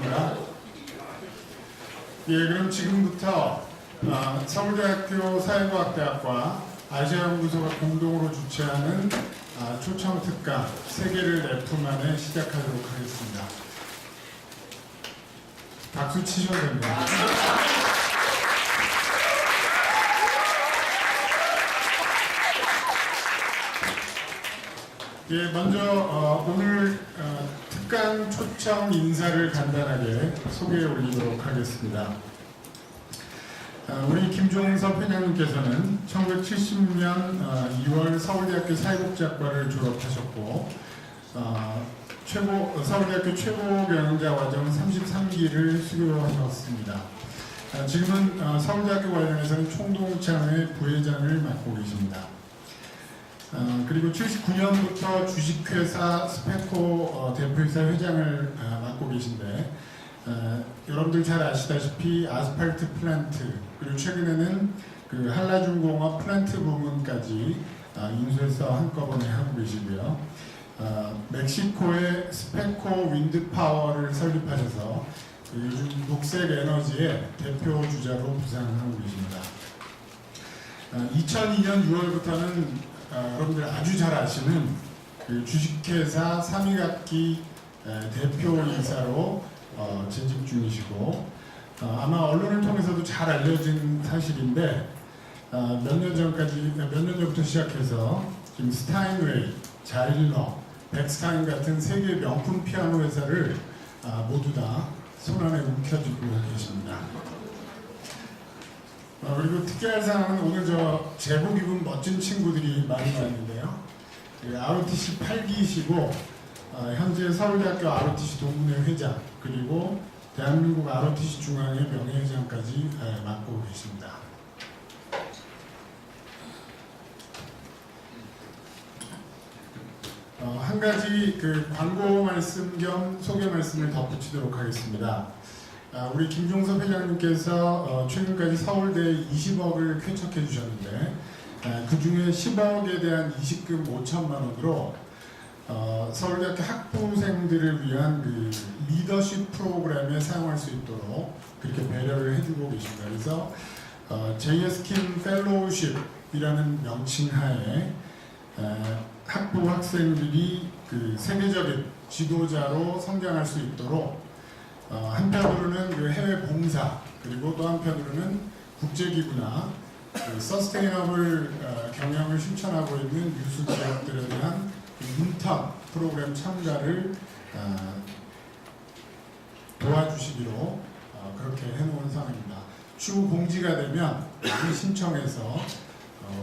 반갑습니다. 예, 그럼 지금부터 서울대학교 사회과학대학과 아시아연구소가 공동으로 주최하는 초청 특강 세계를 래프 만에 시작하도록 하겠습니다. 박수 치셔도 됩니다. 예, 먼저 오늘 특강 초청 인사를 간단하게 소개해 올리도록 하겠습니다. 우리 김종섭 회장님께서는 1976년 2월 서울대학교 사회복지학과를 졸업하셨고 서울대학교 최고 경영자 과정 33기를 수료하셨습니다. 지금은 서울대학교 관련해서는 총동창회 부회장을 맡고 계십니다. 그리고 79년부터 주식회사 스페코 대표이사 회장을 맡고 계신데 여러분들 잘 아시다시피 아스팔트 플랜트 그리고 최근에는 그 한라중공업 플랜트 부문까지 인수해서 한꺼번에 하고 계시고요. 멕시코의 스페코 윈드파워를 설립하셔서 요즘 녹색 에너지의 대표 주자로 부상하고 계십니다. 2002년 6월부터는 여러분들 아주 잘 아시는 그 주식회사 3위각기 대표이사로 재직 중이시고 아마 언론을 통해서도 잘 알려진 사실인데 몇 년 전부터 시작해서 지금 스타인웨이, 자일러, 백스타인 같은 세계 명품 피아노 회사를 모두 다 손안에 움켜쥐고 계십니다. 그리고 특이할 사항은 오늘 제복 입은 멋진 친구들이 많이 왔는데요. ROTC 8기이시고 현재 서울대학교 ROTC 동문회 회장 그리고 대한민국 ROTC 중앙회 명예회장까지 맡고 계십니다. 한 가지 그 광고 말씀 겸 소개 말씀을 덧붙이도록 하겠습니다. 우리 김종섭 회장님께서 최근까지 서울대에 20억을 쾌척해 주셨는데 그 중에 10억에 대한 이식금 5천만 원으로 서울대학교 학부생들을 위한 그 리더십 프로그램에 사용할 수 있도록 그렇게 배려를 해주고 계십니다. 그래서 JS킴 펠로우십이라는 명칭하에 학부 학생들이 그 세계적인 지도자로 성장할 수 있도록 한편으로는 그 해외 봉사 그리고 또 한편으로는 국제기구나 그 서스테이너블 경영을 실천하고 있는 유수 기업들에 대한 인턴 프로그램 참가를 도와주시기로 그렇게 해놓은 상황입니다. 추후 공지가 되면 많이 신청해서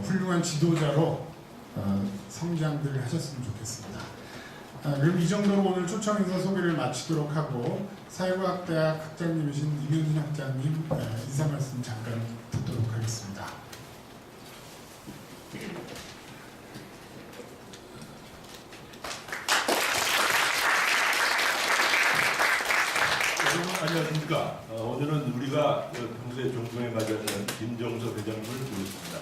훌륭한 지도자로 성장들 하셨으면 좋겠습니다. 그럼 이 정도로 오늘 초청 인사 소개를 마치도록 하고 사회과학대학 학장님이신 임현진 학장님 인사 말씀 잠깐 듣도록 하겠습니다. 여러분 안녕하십니까. 오늘은 우리가 평소에 존경해 가졌던 김종섭 회장님을 모셨습니다.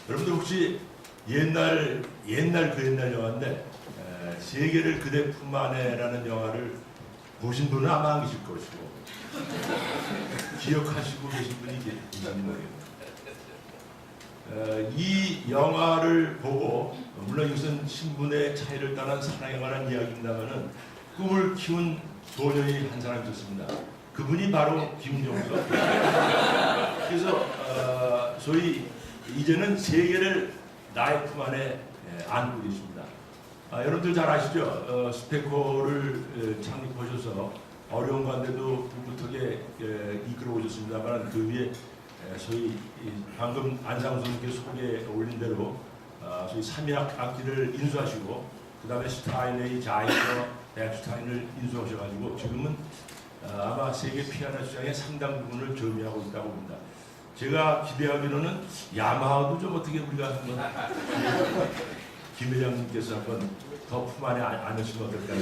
여러분들 혹시 옛날 영화인데 세계를 그대 품 안에라는 영화를 보신 분은 아마 안 계실 것이고 기억하시고 계신 분이 계신지 모르겠습니다. 이 영화를 보고 물론 이것은 신분의 차이를 떠난 사랑에 관한 이야기입니다만은 꿈을 키운 소년이 한 사람이 있었습니다. 그분이 바로 김종섭. 그래서 소위 이제는 세계를 나의 품 안에 안고 계십니다. 여러분들 잘 아시죠? 스페코를 창립하셔서 어려운 가운데도 꿋꿋하게 이끌어 오셨습니다만 그 위에 소위 방금 안상수 선생님께 소개에 올린 대로 소위 3위학기를 인수하시고 그 다음에 스타인웨이, 자일러, 백스타인을 인수하셔가지고 지금은 아마 세계 피아노 시장의 상당 부분을 점유하고 있다고 봅니다. 제가 기대하기로는 야마하도 좀 어떻게 우리가 한번 김 회장님께서 한번 더 품 안에 안으시면 어떨까요?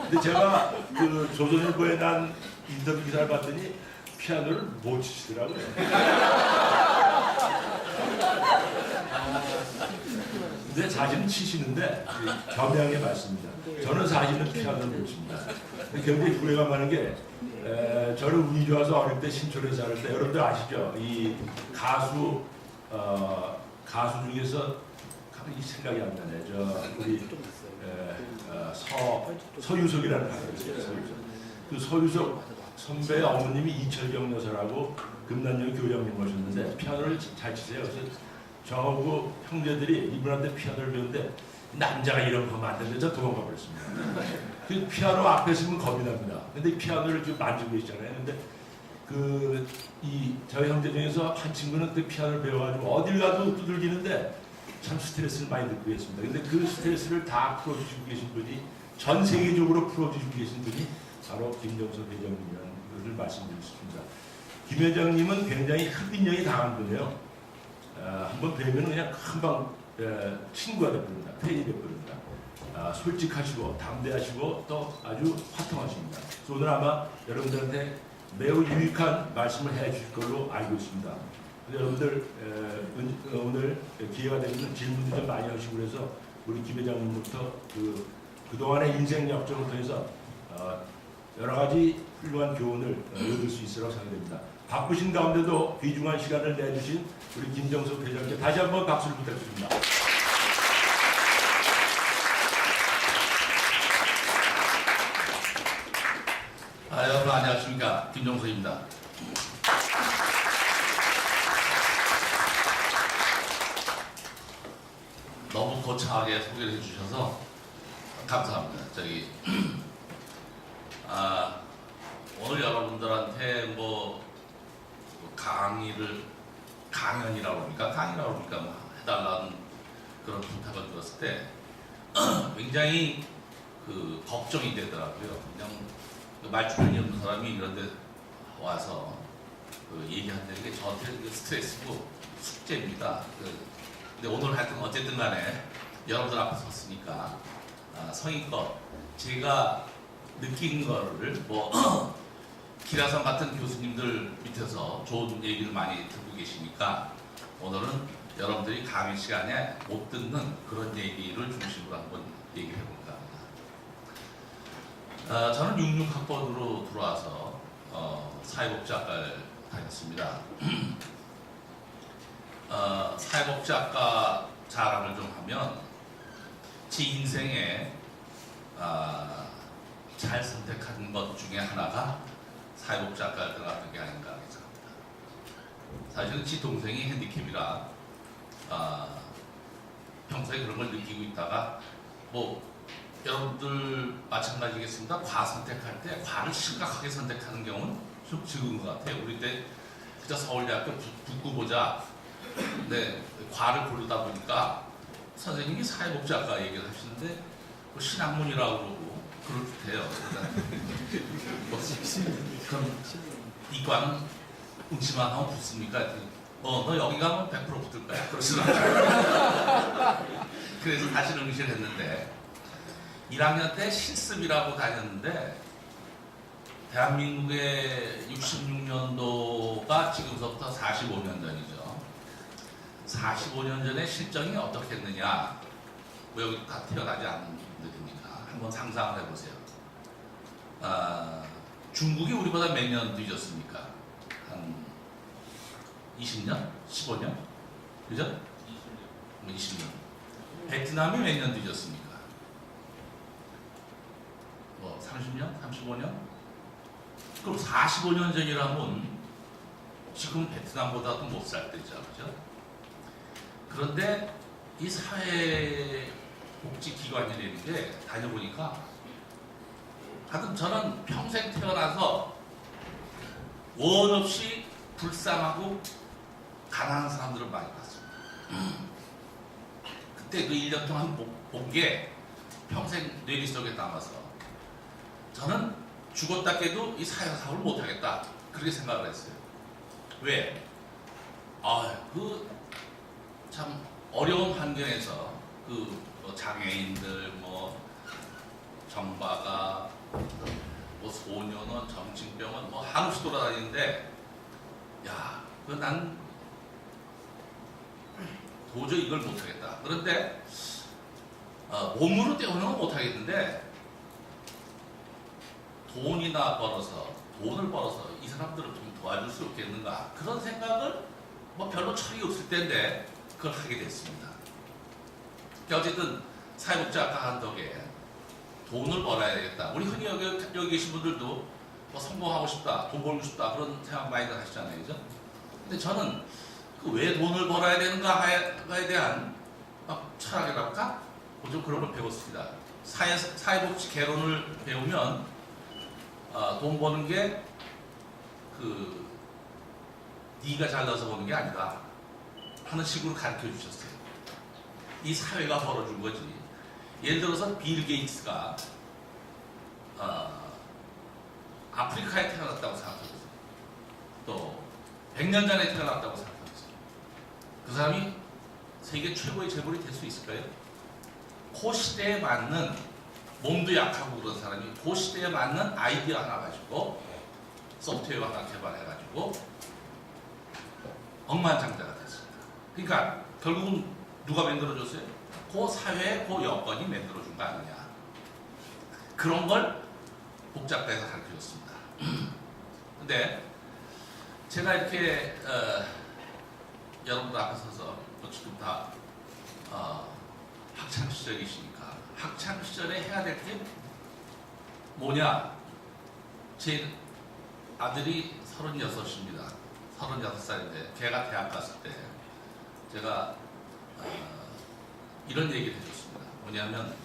근데 제가 그 조선일보에 난 인터뷰 기사를 봤더니 피아노를 못 치시더라고요. 근데 자신은 치시는데 겸양의 말씀입니다. 저는 사실은 피아노를 못 칩니다. 근데 굉장히 후회가 많은 게 저는 운이 좋아서 어릴 때 신촌에 살 때 여러분들 아시죠? 이 가수 중에서 이 생각이 안 나네. 저 우리 서유석이라는 가수 있어요. 그 서유석 선배의 어머님이 이철경 여사라고 금난여 교장님 모셨는데 피아노를 잘 치세요. 그래서 저하고 형제들이 이분한테 피아노를 배우는데 남자가 이런 거 하면 안 되는데 저 도망가 버렸습니다. 그 피아노 앞에 있으면 겁이 납니다. 근데 피아노를 지금 만지고 있잖아요. 근데 저희 형제 중에서 한 친구는 그 피아노를 배워가지고 어딜 가도 두들기는데 참 스트레스를 많이 느끼고 있습니다. 근데 그 스트레스를 다 풀어주시고 계신 분이 전 세계적으로 풀어주시고 계신 분이 바로 김정석 회장님이라는 것을 말씀드리고 싶습니다. 김 회장님은 굉장히 흡인력이 강한 분이에요. 한번 뵈면 그냥 금방 친구가 되버립니다. 팬이 되버립니다. 솔직하시고 담대하시고 또 아주 화통하십니다. 그래서 오늘 아마 여러분들한테 매우 유익한 말씀을 해주실 걸로 알고 있습니다. 여러분들 오늘 기회가 되면 질문도 좀 많이 하시고 그래서 우리 김 회장님부터 그동안의 인생 역정을 통해서 여러 가지 훌륭한 교훈을 얻을 수 있으라고 생각됩니다. 바쁘신 가운데도 귀중한 시간을 내주신 우리 김정석 회장께 다시 한번 박수를 부탁드립니다. 여러분 안녕하십니까, 김정석입니다. 너무 거창하게 소개를 해주셔서 감사합니다. 오늘 여러분들한테 강연이라고 그럽니까? 해달라는 그런 부탁을 들었을 때 굉장히 걱정이 되더라고요. 그냥 말주변이 없는 사람이 이런 데 와서 얘기한다는 게 저한테 스트레스고 숙제입니다. 근데 오늘 하여튼 어쨌든 간에 여러분들 앞에 섰으니까 성의껏 제가 느낀 거를 기라성 같은 교수님들 밑에서 좋은 얘기를 많이 듣고 계시니까 오늘은 여러분들이 강의 시간에 못 듣는 그런 얘기를 중심으로 한번 얘기를 해볼까 합니다. 저는 66학번으로 들어와서 사회복지학과를 다녔습니다. 사회복지학과 자랑을 좀 하면 제 인생에 잘 선택한 것 중에 하나가 사회복지학과를 들어갔던 게 아닌가 생각합니다. 사실은 제 동생이 핸디캡이라 평소에 그런 걸 느끼고 있다가 여러분들 마찬가지겠습니다. 과 선택할 때 과를 심각하게 선택하는 경우는 좀 적은 것 같아요. 우리 때 진짜 서울대학교 붙고 보자. 근데 과를 고르다 보니까 선생님이 사회복지학과 얘기를 하시는데 신학문이라고 그러고 그럴 듯해요. 그럼 이과는 응시만 하면 붙습니까? 너 여기 가면 100% 붙을 거야. 그러시더라고요. 그래서 다시 응시를 했는데 1학년 때 실습이라고 다녔는데 대한민국의 66년도가 지금부터 45년 전이죠. 45년 전에 실정이 어떻겠느냐. 여기 다 태어나지 않은 분들이니까 한번 상상을 해보세요. 중국이 우리보다 몇 년 뒤졌습니까? 한 20년? 15년? 그죠? 20년. 베트남이 몇 년 뒤졌습니까? 30년? 35년? 그럼 45년 전이라면 지금 베트남보다도 못 살 때죠. 그죠? 그런데 이 사회복지기관이라는 게 다녀보니까 하여튼 저는 평생 태어나서 원 없이 불쌍하고 가난한 사람들을 많이 봤습니다. 그때 그 1년 동안 본 게 평생 뇌리 속에 남아서 저는 죽었다 깨도 이 사회사업을 못하겠다 그렇게 생각을 했어요. 왜? 참 어려운 환경에서 장애인들, 정바가, 소년원, 정신병원 한없이 돌아다니는데 난 도저히 이걸 못하겠다. 그런데 몸으로 때우는 건 못하겠는데 돈을 벌어서 이 사람들을 좀 도와줄 수 없겠는가 그런 생각을 뭐 별로 철이 없을 때인데 그걸 하게 됐습니다. 그러니까 어쨌든 사회복지학과 한 덕에 돈을 벌어야 되겠다. 우리 흔히 여기 계신 분들도 뭐 성공하고 싶다, 돈 벌고 싶다 그런 생각 많이들 하시잖아요, 그죠? 근데 저는 그 왜 돈을 벌어야 되는가에 대한 철학이랄까? 좀 그런 걸 배웠습니다. 사회복지 개론을 배우면 돈 버는 게 네가 잘나서 버는 게 아니다 하는 식으로 가르쳐 주셨어요. 이 사회가 벌어준 거지. 예를 들어서 빌 게이츠가 아프리카에 태어났다고 생각해보세요. 또 100년 전에 태어났다고 생각해보세요. 그 사람이 세계 최고의 재벌이 될 수 있을까요? 그 시대에 맞는 몸도 약하고 그런 사람이 그 시대에 맞는 아이디어 하나 가지고 소프트웨어 하나 개발해가지고 억만장자가 됐습니다. 그러니까 결국은 누가 만들어줬어요? 그 사회의 그 여건이 만들어준 거 아니냐. 그런 걸 복잡해서 가르쳐줬습니다. 근데 제가 이렇게 여러분들 앞에 서서 지금 다 학창 시절이시니까 학창 시절에 해야 될 게 뭐냐? 제 아들이 36입니다. 36살인데 걔가 대학 갔을 때 제가 이런 얘기를 해줬습니다. 뭐냐면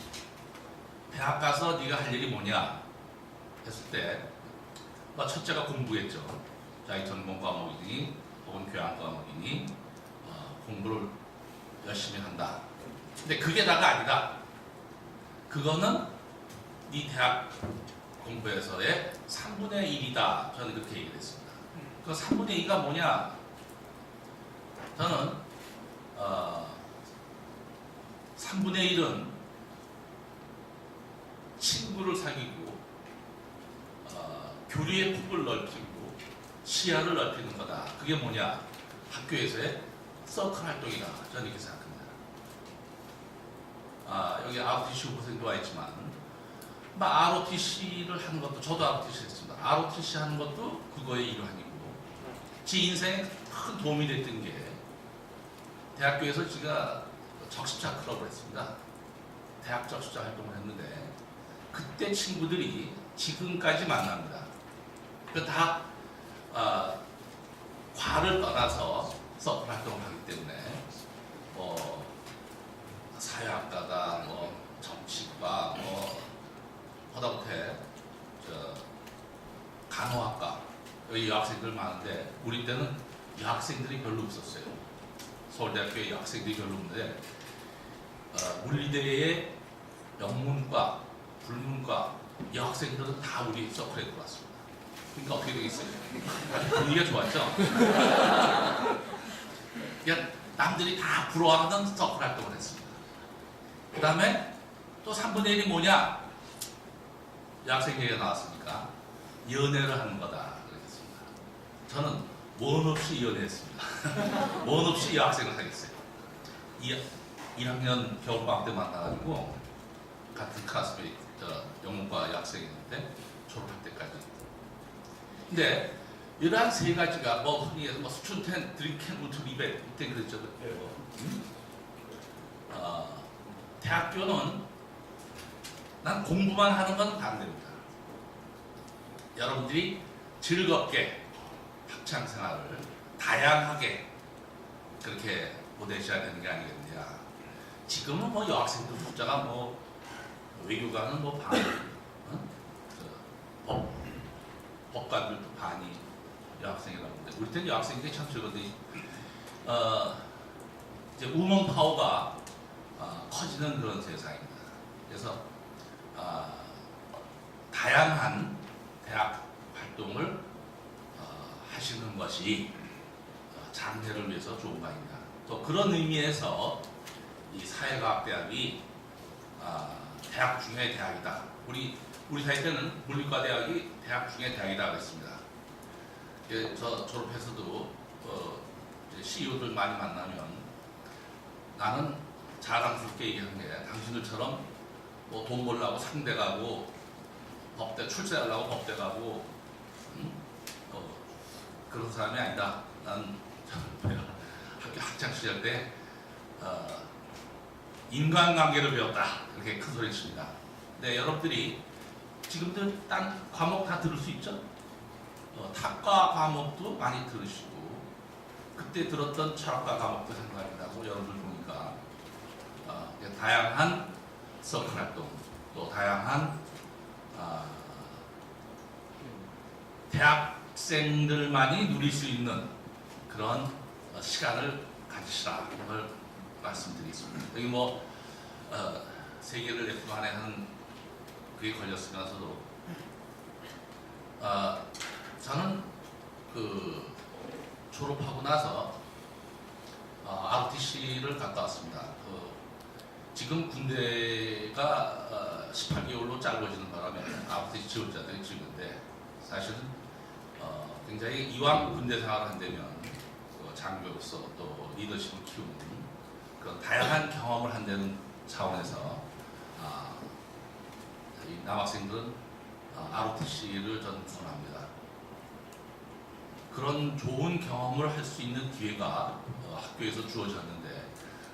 대학 가서 네가 할 일이 뭐냐 했을 때 첫째가 공부겠죠. 자기 전공 과목이니 혹은 교양 과목이니 공부를 열심히 한다. 근데 그게 다가 아니다. 그거는 네 대학 공부에서의 3분의 1이다. 저는 그렇게 얘기를 했습니다. 그 3분의 2가 뭐냐? 저는 3분의 1은 친구를 사귀고 교류의 폭을 넓히고 시야를 넓히는 거다. 그게 뭐냐? 학교에서의 서클 활동이다. 저는 이렇게 생각합니다. 여기 ROTC 후보생도 와 있지만 ROTC를 하는 것도 저도 ROTC 했습니다. ROTC 하는 것도 그거의 일환이고 제 인생에 큰 도움이 됐던 게 대학교에서 제가 적십자 클럽을 했습니다. 대학 적십자 활동을 했는데 그때 친구들이 지금까지 만납니다. 다 과를 떠나서 서클 활동을 하기 때문에 사회학과다, 정치과, 허다못해 간호학과 여기 여학생들 많은데 우리 때는 여학생들이 별로 없었어요. 서울대학교에 여학생들이 별로 없는데 물리대의 영문과, 불문과 여학생들은 다 우리 서클에 들어왔습니다. 그러니까 어떻게 되겠어요? 분위기가 좋았죠? 그러니까 남들이 다 부러워하는 서클 활동을 했습니다. 그 다음에 또 3분의 1이 뭐냐? 여학생 얘기가 나왔으니까 연애를 하는 거다 그러겠습니다. 저는 원 없이 연애했습니다. 원 없이 여학생을 사귀었어요. 1학년 겨울방학 때 만나가지고 같은 클래스메이트 영문과 여학생이었는데 졸업할 때까지. 근데 이러한 세 가지가 흔히 해서 수춘텐, 드링캔, 우트, 리벳 이때 그랬죠. 대학교는 난 공부만 하는 건 반대입니다. 여러분들이 즐겁게 학창생활을 다양하게 그렇게 보내셔야 되는 게 아니겠느냐. 지금은 여학생들 숫자가 외교관은 반, 법관들도 반이 여학생이라고 하는데 우리 때는 여학생들이 참 적은데 이제 우먼 파워가 커지는 그런 세상입니다. 그래서 다양한 대학 활동을 하시는 것이 장래를 위해서 좋은 거 아닌가. 또 그런 의미에서 이 사회과학대학이 대학 중의 대학이다. 우리 사회 때는 물리과 대학이 대학 중의 대학이다 그랬습니다. 저 졸업해서도 CEO들 많이 만나면 나는 자랑스럽게 얘기하는 게 당신들처럼 뭐 돈 벌려고 상대 가고 법대 출세하려고 법대 가고 그런 사람이 아니다. 난 학교 학창 시절 때 인간관계를 배웠다. 이렇게 큰 소리 칩니다. 네, 여러분들이 지금도 딴 과목 다 들을 수 있죠? 탁과 과목도 많이 들으시고 그때 들었던 철학과 과목도 생각이 나고 여러분들 보니까 다양한 서클 활동 또 다양한 대학생들만이 누릴 수 있는 그런 시간을 가지시라 이걸 말씀드리겠습니다. 여기 뭐 세계를 내 품 안에 하는 그게 걸렸으면서도 저는 그 졸업하고 나서 ROTC를 갔다 왔습니다. 지금 군대가 18개월로 짧아지는 바람에 ROTC 지원자들이 적은데 사실은 굉장히 이왕 군대 생활을 한다면 장교로서 또 리더십을 키우는 그런 다양한 경험을 한다는 차원에서 이 남학생들은 ROTC를 저는 권합니다. 그런 좋은 경험을 할 수 있는 기회가 학교에서 주어졌는데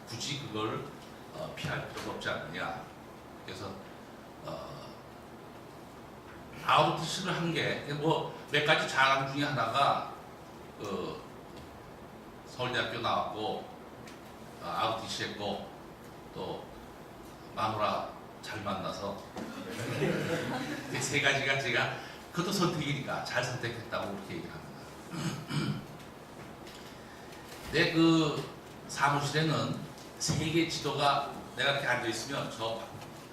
굳이 그걸 피할 필요가 없지 않느냐. 그래서 ROTC를 한 게 뭐 몇 가지 자랑 중에 하나가 서울대학교 나왔고 ROTC 했고 또 마누라 잘 만나서 세 가지가 제가 그것도 선택이니까 잘 선택했다고 그렇게 얘기합니다. 내 그 사무실에는 세계 지도가 내가 이렇게 앉아 있으면 저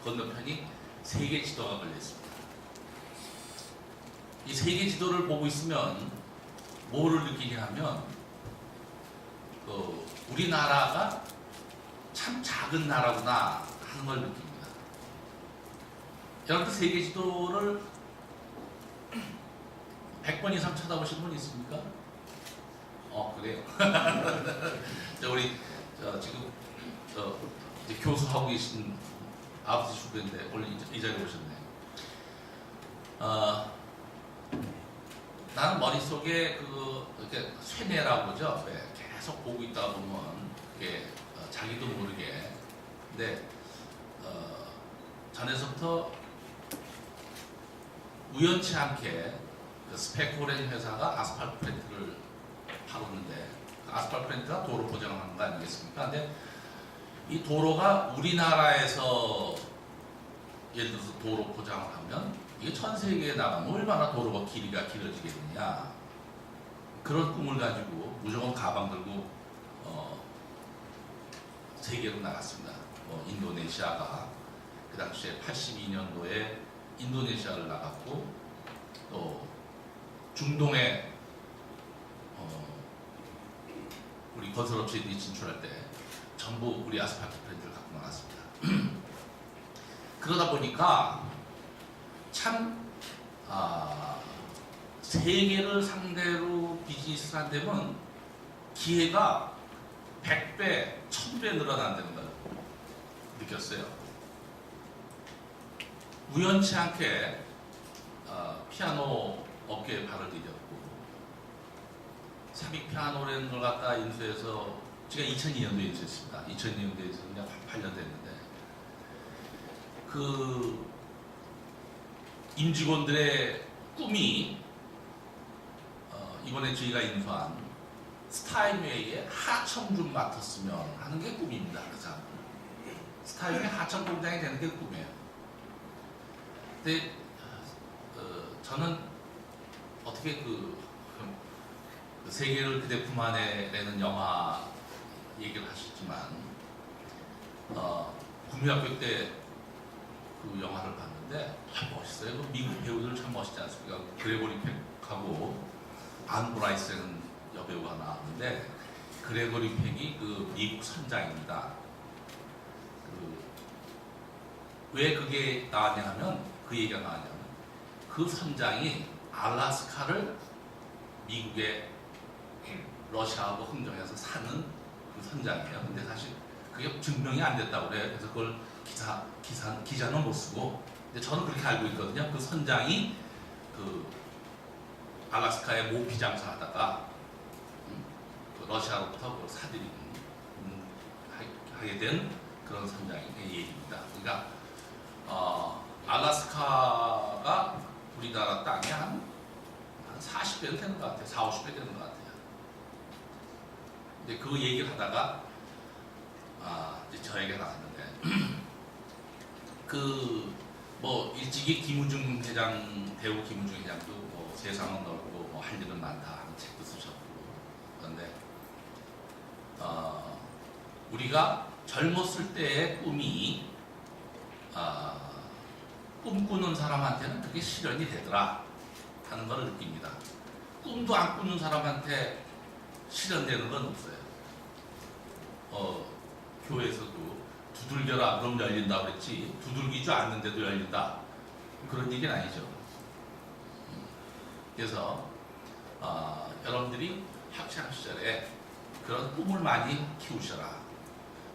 건너편이 세계 지도가 걸려 있습니다. 이 세계 지도를 보고 있으면 뭐를 느끼냐 하면 우리나라가 참 작은 나라구나 하는 걸 느낍니다. 여러분 세계 지도를 100번 이상 쳐다보신 분 있습니까? 그래요. 우리 지금 이제 교수하고 계신 아버지 주부인데 오늘 이 자리에 오셨네. 나는 머릿속에 이렇게 쇠뇌라고 그러죠. 계속 보고 있다 보면 그게 자기도 모르게. 근데 전에서부터 우연치 않게 스페코렌 회사가 아스팔트 플랜트를 팔았는데 그 아스팔트 플랜트가 도로 포장을 하는 거 아니겠습니까? 근데 이 도로가 우리나라에서 예를 들어서 도로 포장을 하면 이게 전 세계에 나가면 얼마나 도로가 길이가 길어지겠느냐 그런 꿈을 가지고 무조건 가방 들고 세계로 나갔습니다. 인도네시아가 그 당시에 82년도에 인도네시아를 나갔고 또 중동에 우리 건설업체들이 진출할 때 전부 우리 아스팔트 플랜트를 갖고 나갔습니다. 그러다 보니까 참 세계를 상대로 비즈니스를 한다면 기회가 100배, 1000배 늘어난다는 걸 느꼈어요. 우연치 않게 피아노 업계에 발을 디뎠고 삽입 피아노라는 걸 갖다 인수해서 제가 2002년도에 인수했습니다. 2002년도에 인수 그냥 8년 됐는데 그 임직원들의 꿈이 이번에 저희가 인수한 스타인웨이의 하청 좀 맡았으면 하는 게 꿈입니다. 그 사람 스타인웨이 하청 공장이 되는 게 꿈이에요. 근데 저는 어떻게 그 세계를 그대 품 안에라는 영화 얘기를 하셨지만 국민학교 때 그 영화를 봤는데 멋있어요. 그 미국 배우들 참 멋있지 않습니까? 그레고리 팩하고 안 브라이스라는 여배우가 나왔는데 그레고리 팩이 그 미국 선장입니다. 왜 그게 나왔냐 하면 그 얘기가 나왔냐면 그 선장이 알라스카를 미국의 러시아하고 흥정해서 사는 그 선장이에요. 근데 사실 그게 증명이 안 됐다고 그래. 그래서 그걸 기사는 못 쓰고. 근데 저는 그렇게 알고 있거든요. 그 선장이 그 알래스카에 모피 장사하다가 그 러시아로부터 그걸 사들이는 하게 된 그런 선장의 얘기입니다. 그러니까 알래스카가 우리나라 땅이 한 40배는 되는 것 같아요. 40, 50배 되는 것 같아요. 근데 그 얘기를 하다가 이제 저에게 나왔는데 그 뭐 일찍이 김우중 회장, 배우 김우중 회장도 뭐 세상은 넓고 뭐 할 일은 많다 하는 책도 쓰셨고, 그런데 우리가 젊었을 때의 꿈이 꿈꾸는 사람한테는 그게 실현이 되더라 하는 걸 느낍니다. 꿈도 안 꾸는 사람한테 실현되는 건 없어요. 교회에서도 두들겨라 그럼 열린다 그랬지, 두들기지 않는데도 열린다 그런 얘기는 아니죠. 그래서 여러분들이 학창 시절에 그런 꿈을 많이 키우셔라.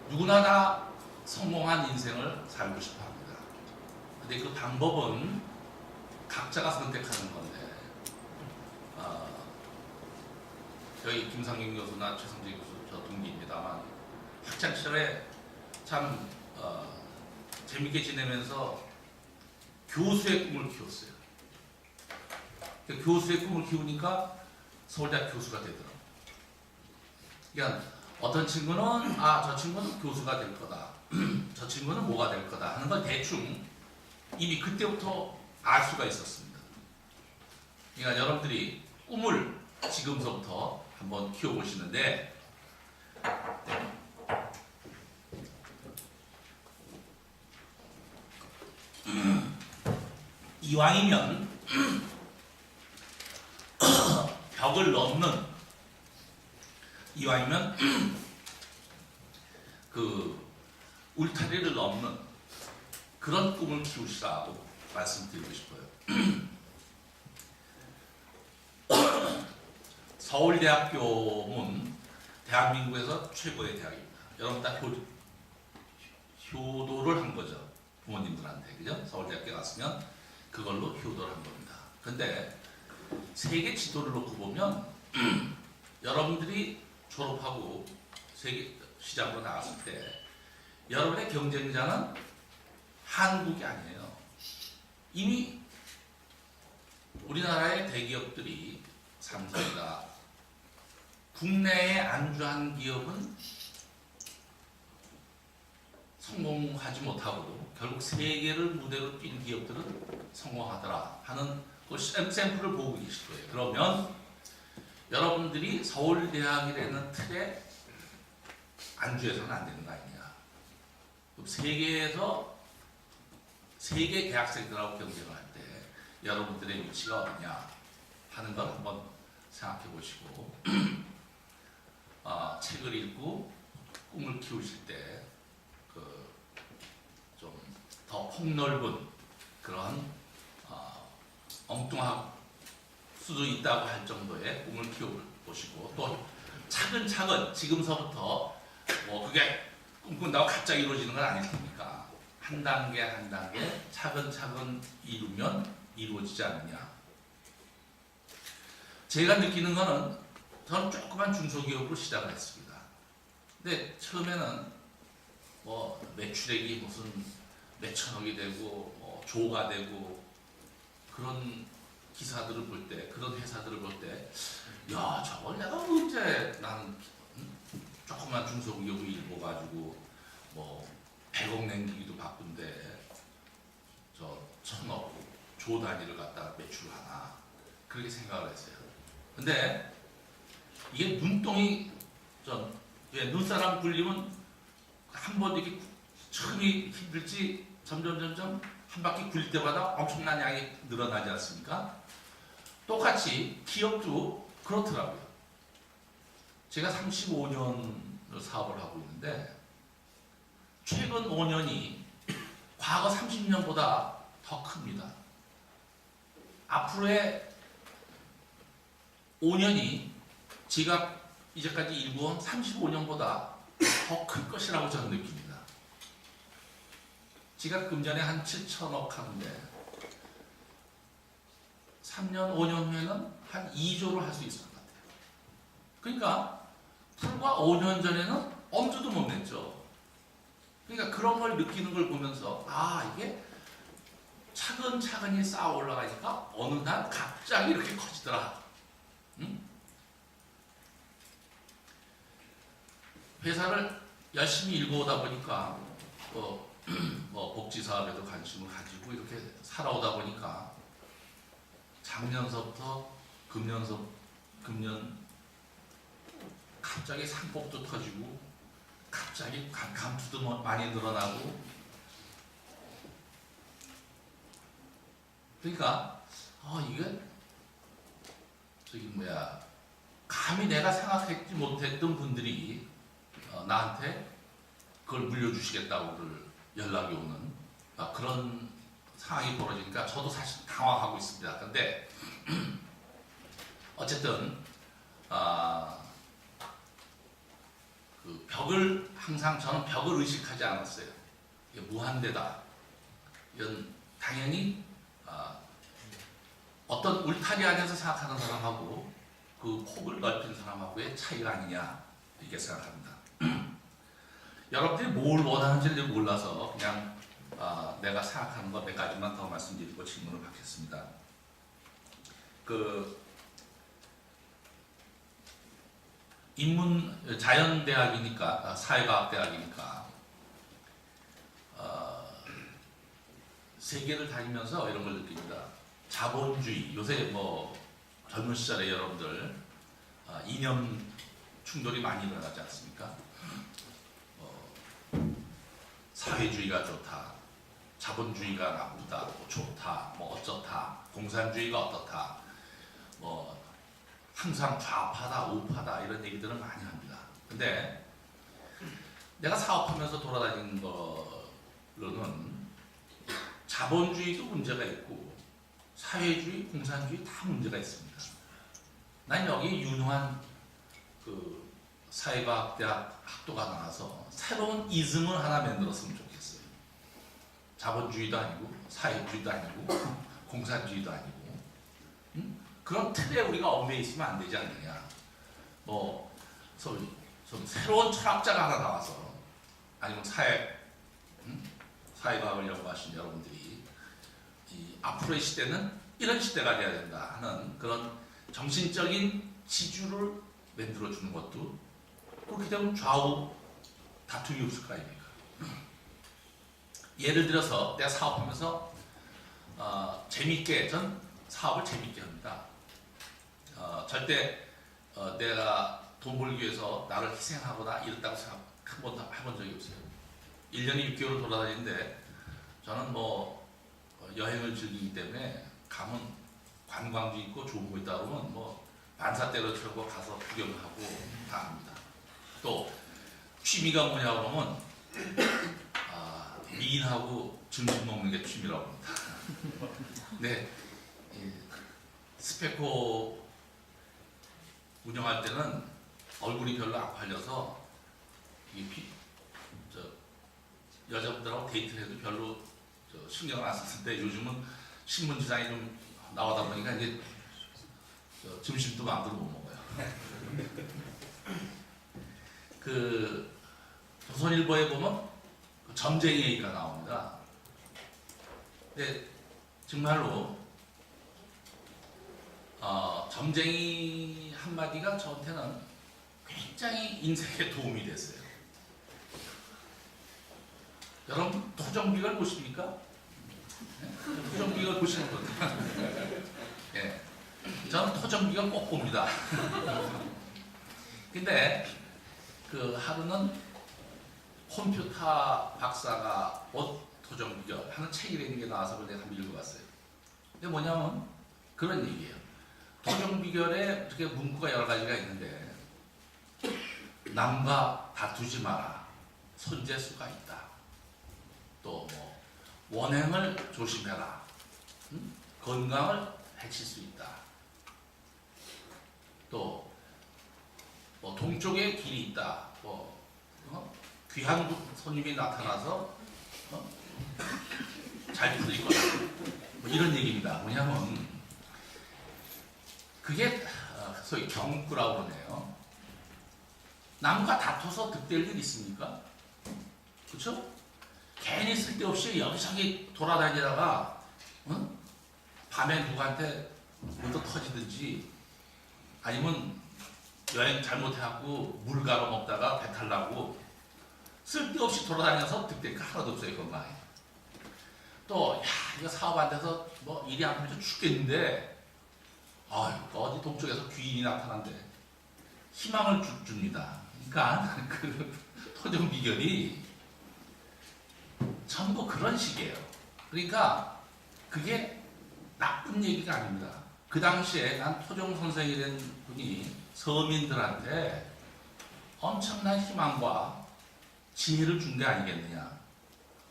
누구나 다 성공한 인생을 살고 싶어 합니다. 근데 그 방법은 각자가 선택하는 건데, 저희 김상균 교수나 최성재 교수 저 동기입니다만 학창 시절에 참 재밌게 지내면서 교수의 꿈을 키웠어요. 교수의 꿈을 키우니까 서울대학 교수가 되더라고요. 그러니까 어떤 친구는 저 친구는 교수가 될 거다, 저 친구는 뭐가 될 거다 하는 걸 대충 이미 그때부터 알 수가 있었습니다. 그러니까 여러분들이 꿈을 지금서부터 한번 키워보시는데, 이왕이면 벽을 넘는, 이왕이면 그 울타리를 넘는 그런 꿈을 키우시라고 말씀드리고 싶어요. 서울대학교는 대한민국에서 최고의 대학입니다. 여러분 다 효도를 한 거죠. 부모님들한테, 그죠? 서울대학교 갔으면 그걸로 효도를 한 겁니다. 근데 세계 지도를 놓고 보면 여러분들이 졸업하고 세계 시장으로 나갔을 때 여러분의 경쟁자는 한국이 아니에요. 이미 우리나라의 대기업들이 삼성이다, 국내에 안주한 기업은 성공하지 못하고 결국 세계를 무대로 뛴 기업들은 성공하더라 하는 그 샘플을 보고 계실 거예요. 그러면 여러분들이 서울대학이라는 틀에 안주해서는 안 되는 거 아니냐. 세계에서 세계 대학생들하고 경쟁을 할 때 여러분들의 위치가 어디냐 하는 걸 한번 생각해 보시고 책을 읽고 꿈을 키우실 때 좀 더 폭넓은 그런 엉뚱할 수도 있다고 할 정도의 꿈을 키워보시고, 또 차근차근 지금서부터 뭐 그게 꿈꾼다고 갑자기 이루어지는 건 아닐 테니까 한 단계 한 단계 차근차근 이루면 이루어지지 않느냐. 제가 느끼는 거는 저는 조그만 중소기업으로 시작을 했습니다. 근데 처음에는 뭐 매출액이 무슨 몇천억이 되고 뭐 조가 되고 그런 기사들을 볼 때, 그런 회사들을 볼 때, 야, 저걸 내가 언제, 나는 조그만 중소기업을 일궈가지고 뭐 100억 남기기도 바쁜데 저 1000억 조 단위를 갖다가 매출하나, 그렇게 생각을 했어요. 근데 이게 눈동이 눈사람 굴리면 한 번 이렇게 처음이 힘들지 점점 한 바퀴 굴릴 때마다 엄청난 양이 늘어나지 않습니까? 똑같이 기업도 그렇더라고요. 제가 35년 사업을 하고 있는데 최근 5년이 과거 30년보다 더 큽니다. 앞으로의 5년이 제가 이제까지 일구온 35년보다 더 클 것이라고 저는 느낍니다. 지갑금전에 한 7천억 하는데 3년, 5년 후에는 한 2조를 할 수 있을 것 같아요. 그러니까 불과 5년 전에는 엄두도 못 냈죠. 그러니까 그런 걸 느끼는 걸 보면서 이게 차근차근히 쌓아 올라가니까 어느 날 갑자기 이렇게 커지더라. 응? 회사를 열심히 일궈오다 보니까 뭐 복지 사업에도 관심을 가지고 이렇게 살아오다 보니까 작년서부터 금년 갑자기 상복도 터지고 갑자기 감투도 많이 늘어나고 그러니까 이게 감히 내가 생각하지 못했던 분들이 나한테 그걸 물려주시겠다고 연락이 오는 그런 상황이 벌어지니까 저도 사실 당황하고 있습니다. 근데 어쨌든 그 벽을 항상 저는 벽을 의식하지 않았어요. 이게 무한대다. 이건 당연히 어떤 울타리 안에서 생각하는 사람하고 그 폭을 넓힌 사람하고의 차이가 아니냐 이렇게 생각합니다. 여러분들이 뭘 원하는지를 몰라서 그냥 내가 생각하는 것 몇 가지만 더 말씀드리고 질문을 받겠습니다. 자연대학이니까 사회과학대학이니까 세계를 다니면서 이런 걸 느낍니다. 자본주의 요새 뭐 젊은 시절에 여러분들 이념 충돌이 많이 일어나지 않습니까? 사회주의가 좋다, 자본주의가 나쁘다, 뭐 좋다, 뭐 어쩌다, 공산주의가 어떻다, 뭐 항상 좌파다, 우파다 이런 얘기들을 많이 합니다. 근데 내가 사업하면서 돌아다니는 거로는 자본주의도 문제가 있고 사회주의, 공산주의 다 문제가 있습니다. 난 여기 유능한 그 사회과학대학 학도가 나와서 새로운 이즘을 하나 만들었으면 좋겠어요. 자본주의도 아니고 사회주의도 아니고 공산주의도 아니고 그런 틀에 우리가 얽매 있으면 안 되지 않느냐. 좀 새로운 철학자가 하나 나와서 아니면 사회과학을 연구하신 여러분들이 앞으로의 시대는 이런 시대가 돼야 된다 하는 그런 정신적인 지주를 만들어주는 것도 그렇게 되면 좌우 다툼이 없을 거 아닙니까? 예를 들어서 내가 사업하면서 전 사업을 재밌게 합니다. 절대 내가 돈 벌기 위해서 나를 희생하거나 이랬다고 생각 한 번도 해본 적이 없어요. 1년에 6개월 돌아다니는데 저는 뭐 여행을 즐기기 때문에 가면 관광지 있고 좋은 거 있다 그러면 뭐 반사 때려치고 가서 구경하고 다 합니다. 또 취미가 뭐냐 그러면 미인하고 점심 먹는 게 취미라고 합니다. 네, 스페코 운영할 때는 얼굴이 별로 안 팔려서 여자분들하고 데이트를 해도 별로 신경을 안 썼는데 요즘은 신문지상에 좀 나오다 보니까 이제 점심도 마음대로 못 먹어요. 조선일보에 보면 점쟁이 얘기가 나옵니다. 근데 정말로 점쟁이 한마디가 저한테는 굉장히 인생에 도움이 됐어요. 여러분 토정비걸 보십니까? 토정비걸 보시는 분? 예, 저는 토정비걸 꼭 봅니다. 근데 하루는 컴퓨터 박사가 토정비결 하는 책이 있는 게 나와서 내가 한번 읽어봤어요. 근데 뭐냐면 그런 얘기예요. 토정비결에 이렇게 문구가 여러 가지가 있는데 남과 다투지 마라. 손재수가 있다. 또 원행을 조심해라. 건강을 해칠 수 있다. 또 동쪽에 길이 있다. 귀한 손님이 나타나서 잘 풀릴 거다. 뭐 이런 얘기입니다. 뭐냐면 그게 소위 경구라고 그러네요. 남과 다퉈서 득될 일 있습니까? 그렇죠? 괜히 쓸데없이 여기저기 돌아다니다가 밤에 누구한테 뭐또 터지든지 아니면 여행 잘못해갖고 물 갈아 먹다가 배탈 나고 쓸데없이 돌아다녀서 득될 거 하나도 없어요. 건강에. 또 이거 사업 안 돼서 뭐 일이 안 되면 죽겠는데 어디 동쪽에서 귀인이 나타난대. 희망을 줍니다. 그러니까 그 토종 비결이 전부 그런 식이에요. 그러니까 그게 나쁜 얘기가 아닙니다. 그 당시에 난 토종 선생이라는 분이 서민들한테 엄청난 희망과 지혜를 준 게 아니겠느냐.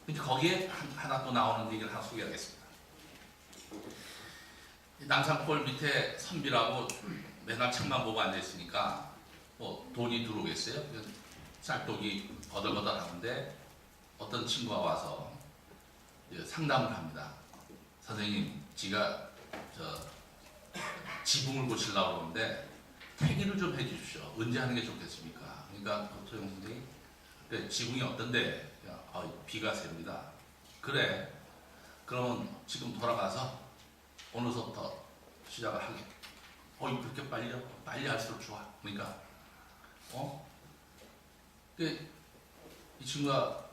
근데 거기에 하나 또 나오는 얘기를 하나 소개하겠습니다. 남산골 밑에 선비라고 맨날 책만 보고 앉아있으니까 뭐 돈이 들어오겠어요? 쌀독이 거들거들 하는데 어떤 친구가 와서 상담을 합니다. 선생님, 지가 지붕을 고치려고 그러는데 태기를 좀 해주십시오. 언제 하는 게 좋겠습니까? 그러니까 토종 선생님이 지붕이 어떤데? 비가 셉니다. 그래. 그러면 지금 돌아가서 오늘부터 시작을 하게. 그렇게 빨리요? 빨리 할수록 좋아. 그러니까 이 친구가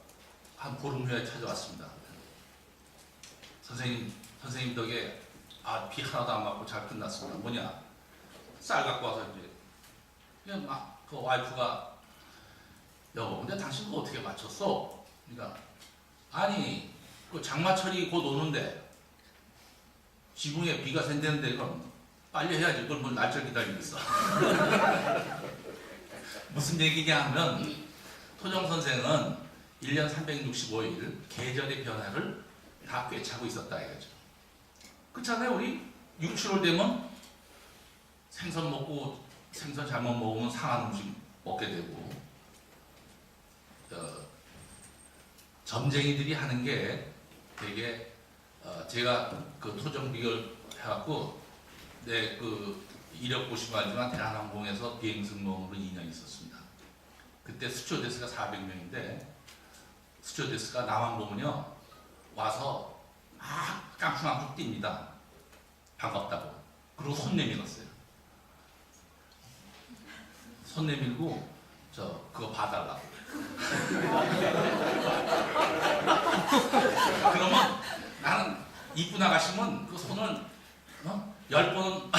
한 보름 후에 찾아왔습니다. 선생님 덕에 비 하나도 안 맞고 잘 끝났습니다. 뭐냐? 쌀 갖고 와서 이제 그냥 막 그 와이프가 여보, 근데 당신 그거 어떻게 맞췄어? 그러니까 아니 그 장마철이 곧 오는데 지붕에 비가 샌다는데 그럼 빨리 해야지. 그걸 뭘 날짜 기다리고 있어. 무슨 얘기냐 하면 토종 선생은 1년 365일 계절의 변화를 다 꿰차고 있었다 이거죠. 그렇잖아요. 우리 6, 7월 되면 생선 먹고 생선 잘못 먹으면 상한 음식 먹게 되고 점쟁이들이 하는 게 되게 제가 그 토종 비결 해갖고 내 그 이력 보시면 알지만 대한항공에서 비행 승무원으로 2년 있었습니다. 그때 스튜어디스가 400명인데 스튜어디스가 나만 보면요 와서 막 깡충깡충 뜁니다. 반갑다고. 그리고 손 내밀었어요. 손 내밀고 그거 봐달라고. 그러면 나는 이쁜 아가씨면 그 손을 10번은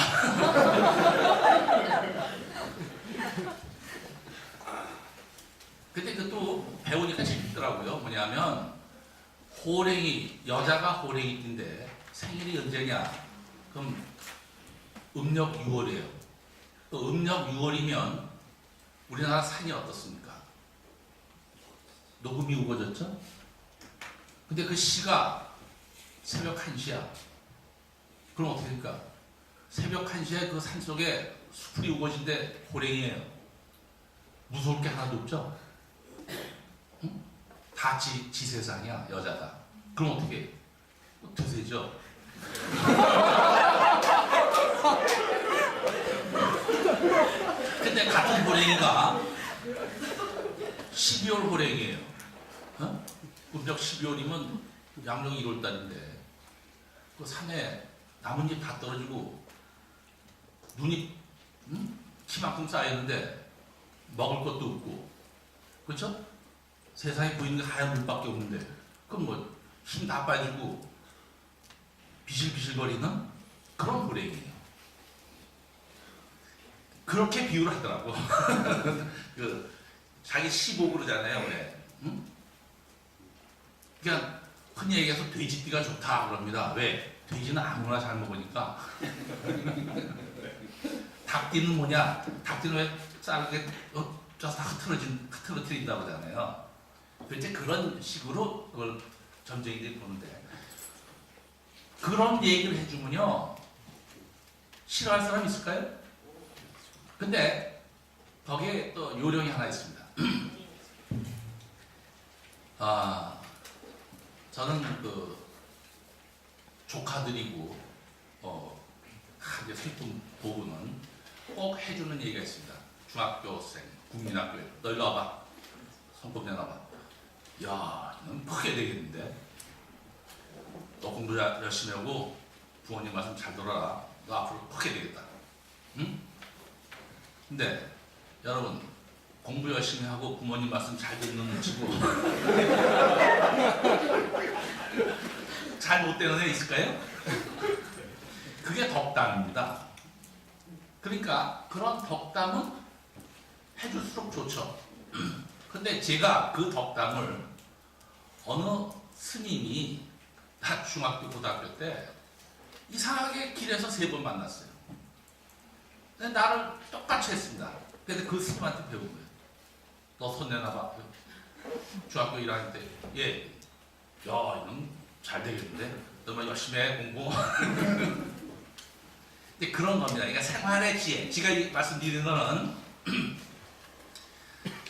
근데 그것도 배우니까 재밌더라고요. 뭐냐면 여자가 호랭이 띠인데 생일이 언제냐? 그럼 음력 6월이에요. 또 음력 6월이면 우리나라 산이 어떻습니까? 녹음이 우거졌죠? 근데 그 시가 새벽 1시야. 그럼 어떻게 될까? 새벽 1시에 그 산속에 수풀이 우거진데 호랭이에요. 무서울 게 하나도 없죠? 응? 다 지 세상이야. 여자다. 그럼 어떻게 해? 드세죠? 근데 같은 호랭이가 12월 호랭이에요. 음력 12월이면 양력 1월달인데 그 산에 나뭇잎 다 떨어지고 눈이 키만큼 쌓였는데 먹을 것도 없고 그렇죠? 세상에 보이는 게 하얀 물밖에 없는데 그럼 뭐 힘 다 빠지고 비실비실거리는 그런 호랭이에요. 그렇게 비유를 하더라고. 그 자기 시보 그러잖아요. 왜? 응? 그냥 흔히 얘기해서 돼지띠가 좋다 그럽니다. 왜? 돼지는 아무나 잘 먹으니까. 닭띠는 뭐냐? 닭띠는 왜 쌀게 쪄서 다 흐트러뜨린다고 하잖아요. 이제 그런 식으로 그걸 점쟁이들이 보는데 그런 얘기를 해주면요 싫어할 사람 있을까요? 근데 거기에 또 요령이 하나 있습니다. 저는 그 조카들이고 이제 슬픈 부분은 꼭 해주는 얘기가 있습니다. 중학교생, 국민학교에 너 일로 와봐. 손꼽 내놔봐. 야, 넌 크게 되겠는데? 너 공부 열심히 하고 부모님 말씀 잘 들어라. 너 앞으로 크게 되겠다. 응? 근데 여러분 공부 열심히 하고 부모님 말씀 잘 듣는 친구 잘 못 되는 애 있을까요? 그게 덕담입니다. 그러니까 그런 덕담은 해줄수록 좋죠. 근데 제가 그 덕담을 어느 스님이 나 중학교 고등학교 때 이상하게 길에서 3번 만났어요. 근데 나를 똑같이 했습니다. 근데 그 스님한테 배운 거예요. 너 손 내놔봐. 중학교 1학년 때 야 이놈 잘 되겠는데? 너만 열심히 해 공부. 근데 그런 겁니다. 그러니까 생활의 지혜. 제가 말씀드리는 거는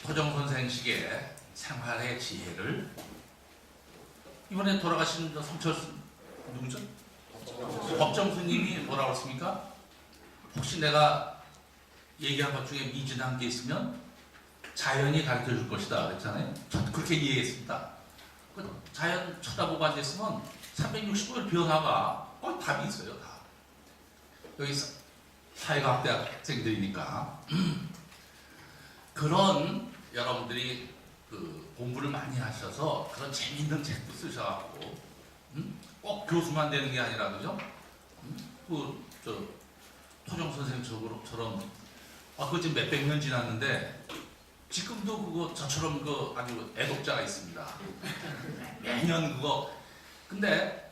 토정 선생식의 생활의 지혜를 이번에 돌아가신 성철 누구죠? 법정 스님이 뭐라고 했습니까? 혹시 내가 얘기한 것 중에 미진한 게 있으면 자연이 가르쳐 줄 것이다 그랬잖아요. 저도 그렇게 이해했습니다. 그 자연 쳐다보고 앉아있으면 365일 변화가 거의 답이 있어요. 다. 여기 사회과학대학생들이니까 그런 여러분들이 그 공부를 많이 하셔서 그런 재미있는 책도 쓰셔갖고 꼭 교수만 되는 게 아니라 그죠? 토종 선생님처럼 그거 지금 몇백 년 지났는데 지금도 그거 저처럼 그 아주 애독자가 있습니다. 매년 그거. 근데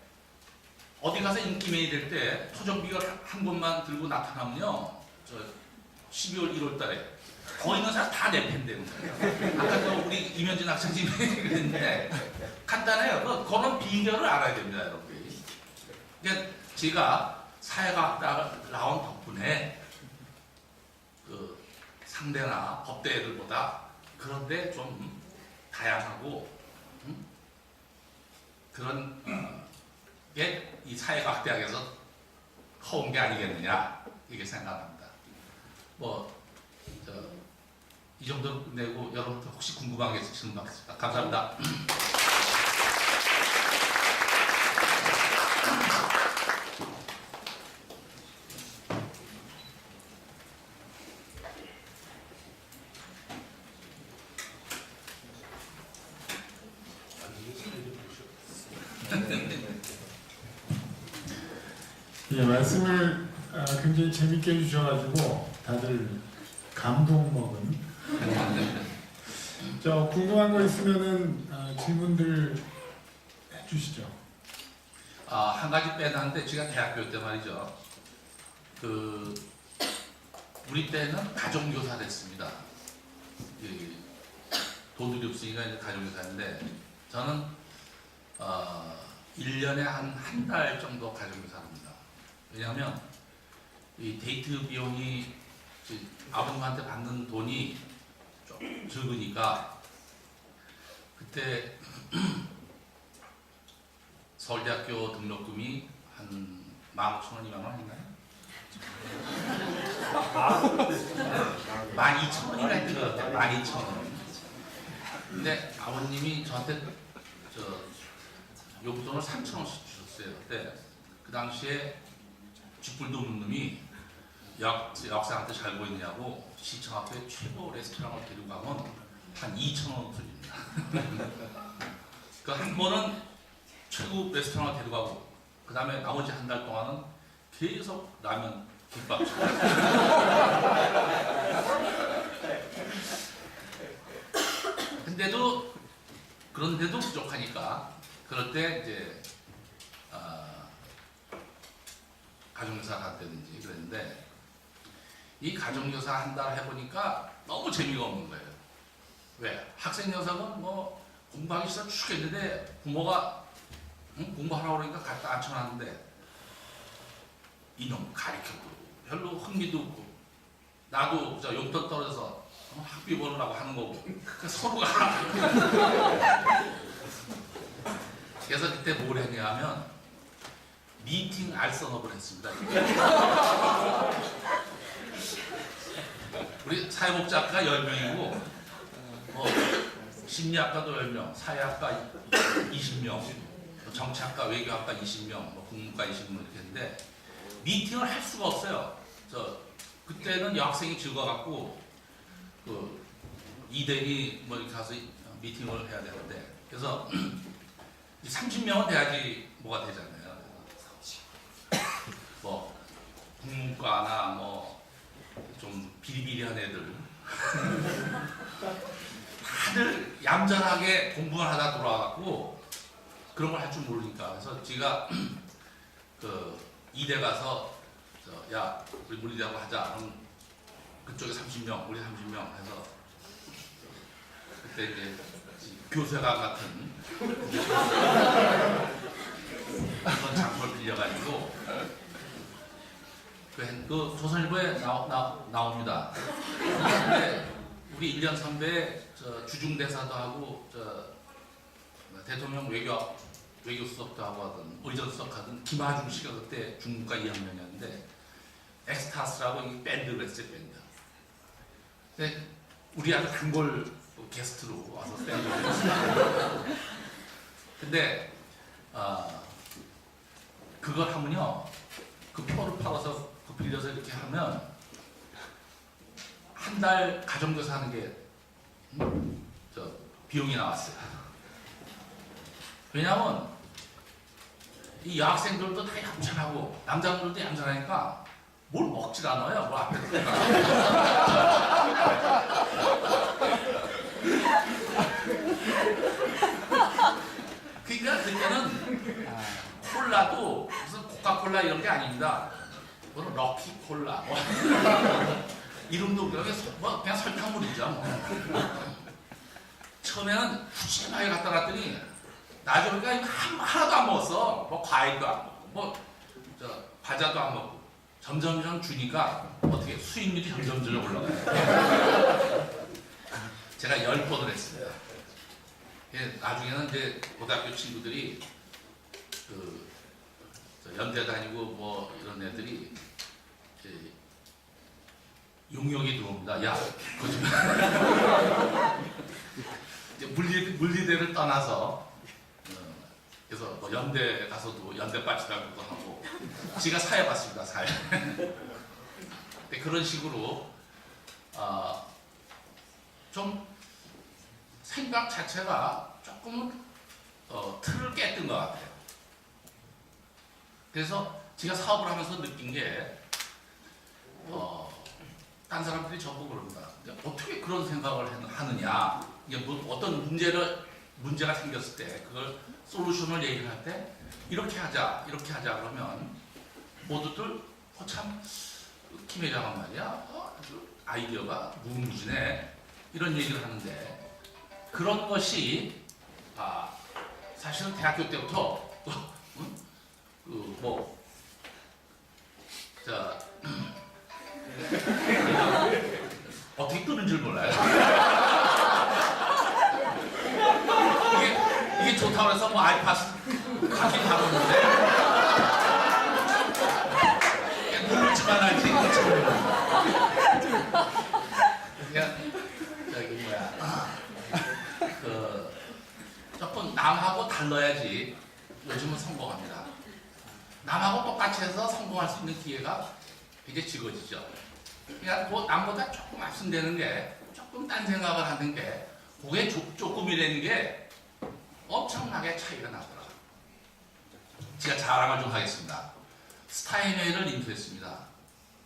어디 가서 인기맨이 될 때 토종비결 한 권만 들고 나타나면요, 12월 1월 달에 거기 있는 사람 다 내 팬 되는 거예요. 아까 또 우리 이면진 학생님이 그랬는데 간단해요. 그런 비결을 알아야 됩니다, 여러분들이. 그러니까 제가 사회과학대학을 나온 덕분에 그 상대나 법대 애들보다 그런데 좀 다양하고 그런 게 이 사회과학대학에서 커온 게 아니겠느냐 이렇게 생각합니다. 이 정도로 끝내고 여러분들 혹시 궁금한 게 있으시면 받겠습니다. 감사합니다. 예, 말씀을 굉장히 재밌게 해주셔가지고 다들 감동 먹은. 저 궁금한 거 있으면은 질문들 해주시죠. 한 가지 빼놨는데 제가 대학교 때 말이죠. 우리 때는 가정교사를 했습니다. 돈들이 없으니까 이제 가정교사인데 저는 1년에 한 달 정도 가정교사를 합니다. 왜냐하면 이 데이트 비용이 아버님한테 받는 돈이 좀 적으니까 그때 서울대학교 등록금이 한 15,000원, 2만원 했나요? 12,000원인가 했던 것 같아요. 12,000원. 근데 아버님이 저한테 용돈을 3,000원씩 주셨어요. 그때 그 당시에 쥐뿔도 없는 놈이 역사한테 잘 보이느냐고 시청 앞에 최고 레스토랑을 데리고 가면 한 2,000원 들립니다. 그 한 번은 최고 레스토랑을 데리고 가고 그 다음에 나머지 한 달 동안은 계속 라면, 김밥 그런데도 부족하니까 그럴 때 이제 가정교사 갔다든지 그랬는데 이 가정교사 한 달 해보니까 너무 재미가 없는 거예요. 왜? 학생 녀석은 뭐 공부하기 싫어 죽겠는데 부모가 공부하라고 그러니까 갖다 앉혀놨는데 이놈 가르쳐도 별로 흥미도 없고 나도 용돈 떨어져서 학비 벌으라고 하는 거고 그러니까 서로가 그래서 그때 뭘 했냐면 미팅 알선업을 했습니다. 우리 사회복지학과 10명이고 심리학과도 10명, 사회학과 20명, 정치학과, 외교학과 20명, 국문과 20명 이렇게 했는데 미팅을 할 수가 없어요. 그때는 여학생이 적어갖고 그 이대니 뭐 이렇게 가서 미팅을 해야 되는데 그래서 30명은 돼야지 뭐가 되잖아요. 뭐 국문과나 뭐 좀 비리비리한 애들 다들 얌전하게 공부만 하다 돌아와갖고 그런 걸 할 줄 모르니까 그래서 제가 그 이대 가서 야 우리 물리대하고 하자. 그럼 그쪽에 30명, 우리 30명 해서 그때 이제 교세관 같은 그런 장소를 빌려가지고 그 조선일보에 나옵니다. 근데 우리 1년 선배 주중대사도 하고 대통령 외교 수석도 하고 하던 의전 수석 하던 김하중 씨가 그때 중국과 2학년이었는데 엑스타스라고 이 밴드를 했어요. 밴드. 근데 우리 아주 단골 게스트로 와서 밴드를 했어요. 근데 그걸 하면요 그 표를 팔아서 빌려서 이렇게 하면 한 달 가정교사 하는 게 비용이 나왔어요. 왜냐하면 이 여학생들도 다 얌전하고 남자분들도 얌전하니까 뭘 먹질 않아요. 뭐 앞에 그러니까 그때는 콜라도 무슨 코카콜라 이런 게 아닙니다. 뭐는 럭키 콜라 이름도 그냥 설탕물이죠. 처음에는 푸짐하게 갖다 놨더니 나중에 하나도 안 먹었어. 뭐 과일도 안 먹고 뭐 과자도 안 먹고 점점 주니까 어떻게 수익률이 점점 올라가요. 제가 10번을 했습니다. 나중에는 이제 고등학교 친구들이 연대 다니고 뭐 이런 애들이 용역이 들어옵니다. 야, 거짓말. 물리대를 떠나서 그래서 뭐 연대 가서도 연대 빠지라고도 하고 제가 사회 봤습니다. 사회. 그런 식으로 좀 생각 자체가 조금은 틀을 깼던 것 같아요. 그래서 제가 사업을 하면서 느낀 게 딴 사람들이 저보고 그럽니다. 어떻게 그런 생각을 하느냐. 이게 뭐 어떤 문제가 생겼을 때 그걸 솔루션을 얘기를 할 때 이렇게 하자 그러면 모두들 참 김 회장은 말이야 아주 아이디어가 무궁무진해 이런 얘기를 하는데 그런 것이 사실은 대학교 때부터 어떻게 끄는 줄 몰라요. 이게 좋다고 해서 뭐 아이팟 가긴 하는데 누르지만 알지. 조금 남하고 달라야지 요즘은 성공합니다. 남하고 똑같이 해서 성공할 수 있는 기회가 이제 적어지죠. 그러니까 뭐 남보다 조금 앞선되는 게 조금 딴 생각을 하는 게 그게 조금이라는 게 엄청나게 차이가 나더라고요. 제가 자랑을 좀 하겠습니다. 스타인웨이를 인수했습니다.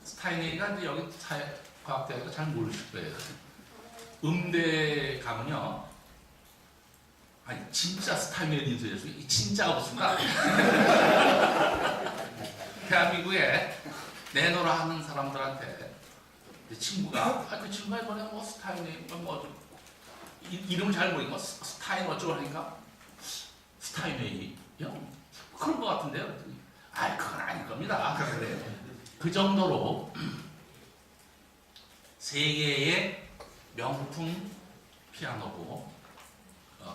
스타인웨이가 이제 여기 사회과학대학에서 잘 모르실 거예요. 음대 가면요. 아니 진짜 스타인웨이를 인수했어요. 이 진짜가 없습니다. 대한민국에 내노라 하는 사람들한테 친구가 그 친구가 이번에 뭐 스타인웨이 뭐 이름을 잘 모르니까 스타인 어쩌고 하니까 스타인웨이요? 그런 것 같은데요. 그랬더니 그건 아닐 겁니다. 그래. 그 정도로 세계의 명품 피아노고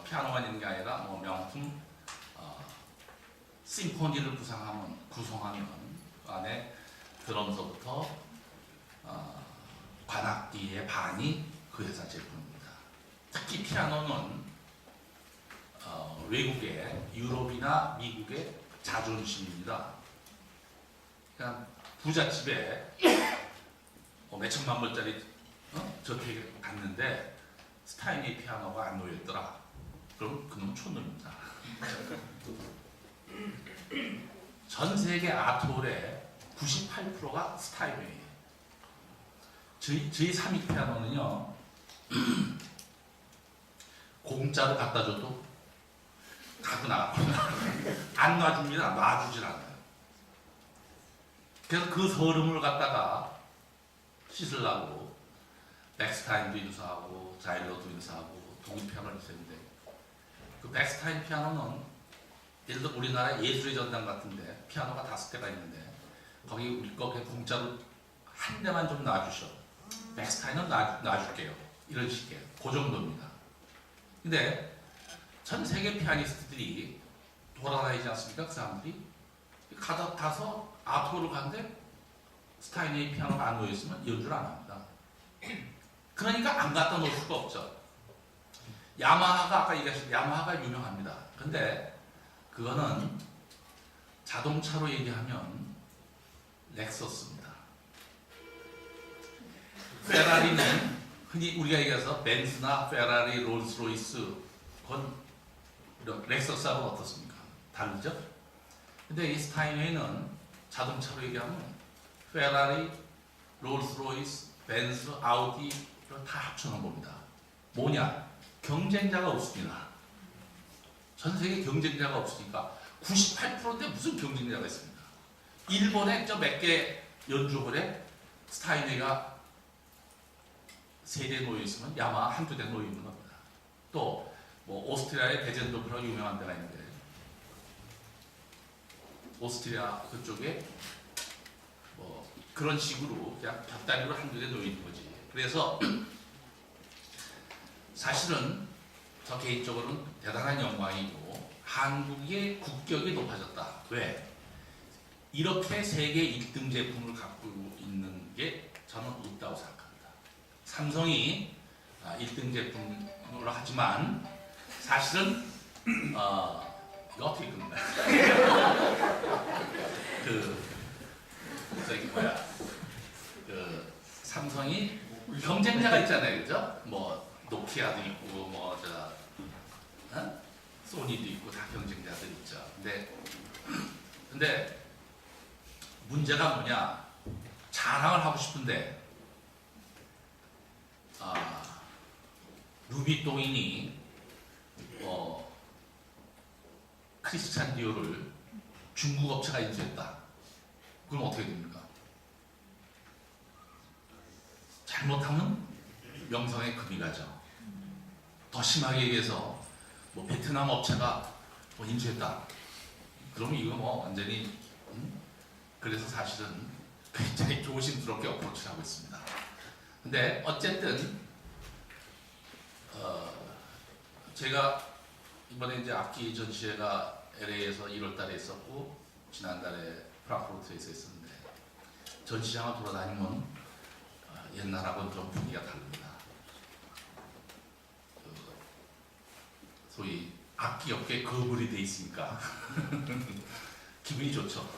피아노만 있는 게 아니라 뭐 명품 심포니를 구성하면 그 안에 드럼서부터 관악기의 반이 그 회사 제품입니다. 특히 피아노는 외국의 유럽이나 미국의 자존심입니다. 그냥 부잣집에 몇천만 불짜리 저택에 갔는데 스타인웨이 피아노가 안 놓여있더라. 그럼 그놈은 촌놈입니다. 전 세계 아트홀의 98%가 스타인웨이예요. 저희 3위 피아노는요, 공짜로 갖다 줘도 갖고 나가거나 안 놔줍니다. 놔주질 않아요. 그래서 그 서름을 갖다가 씻으려고 백스타인도 인수하고 자일러도 인수하고 독일 피아노를 인수했는데, 그 백스타인 피아노는 예를 들어 우리나라 예술의 전당 같은데 피아노가 5대가 있는데 거기 우리 거 그냥 공짜로 한 대만 좀 놔주셔. 백스타인은 놔줄게요. 이런 식이에요. 그 정도입니다. 근데 전 세계 피아니스트들이 돌아다니지 않습니까? 그 사람들이 가서 아트홀을 갔는데 스타인웨이 피아노가 안 놓여있으면 연주를 안 합니다. 그러니까 안 갖다 놓을 수가 없죠. 야마하가 아까 얘기하신 야마하가 유명합니다. 근데 그거는 자동차로 얘기하면 렉서스입니다. 페라리는 흔히 우리가 얘기해서 벤츠나 페라리, 롤스로이스, 그건 렉서스하고는 어떻습니까? 다르죠? 근데 이 스타인웨이는 자동차로 얘기하면 페라리, 롤스로이스, 벤츠, 아우디 다 합쳐놓은 겁니다. 뭐냐? 경쟁자가 없습니다. 전 세계 경쟁자가 없으니까 98%인데 무슨 경쟁자가 있습니까? 일본에 저 몇 개 연주홀에 스타인웨이가 3대 놓여 있으면 야마 한두 대 놓여 있는 겁니다. 또 뭐 오스트리아의 베젠도프라고 유명한 데가 있는데 오스트리아 그쪽에 뭐 그런 식으로 그냥 곁다리로 한두 대 놓여 있는 거지. 그래서 사실은 저 개인적으로는 대단한 영광이고 한국의 국격이 높아졌다. 왜? 이렇게 세계 1등 제품을 갖고 있는 게 저는 없다고 생각합니다. 삼성이 1등 제품으로 하지만 사실은 이거 어떻게 끝나? 저기 뭐야? 그 삼성이 경쟁자가 있잖아요, 그죠? 뭐 노키아도 있고 뭐저 소니도 있고 다 경쟁자들 있죠. 근데 문제가 뭐냐? 자랑을 하고 싶은데 루비토인이 크리스찬 디오를 중국 업체가 인수했다. 그럼 어떻게 됩니까? 잘못하면 명성에 금이 가죠. 더 심하게 얘기해서 뭐 베트남 업체가 뭐 인수했다. 그러면 이거 뭐 완전히 그래서 사실은 굉장히 조심스럽게 어프로치를 하고 있습니다. 근데 어쨌든 제가 이번에 이제 악기 전시회가 LA에서 1월달에 있었고 지난달에 프랑크푸르트에서 있었는데 전시장을 돌아다니면 옛날하고는 좀 분위기가 다릅니다. 소위 악기 업계에 거물이 돼 있으니까 기분이 좋죠.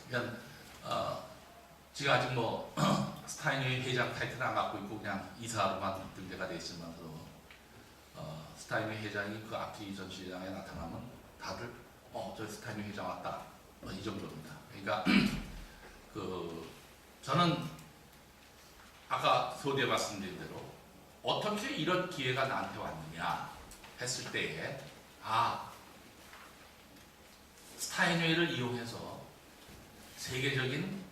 그냥 제가 아직 뭐 스타인웨이 회장 타이틀을 안 갖고 있고 그냥 이사로만 등재가 돼 있으면서 스타인웨이 회장이 그 악기 전시장에 나타나면 다들 저 스타인웨이 회장 왔다 이 정도입니다. 그러니까 저는 아까 소리에 말씀드린 대로 어떻게 이런 기회가 나한테 왔느냐 했을 때에 스타인웨이를 이용해서 세계적인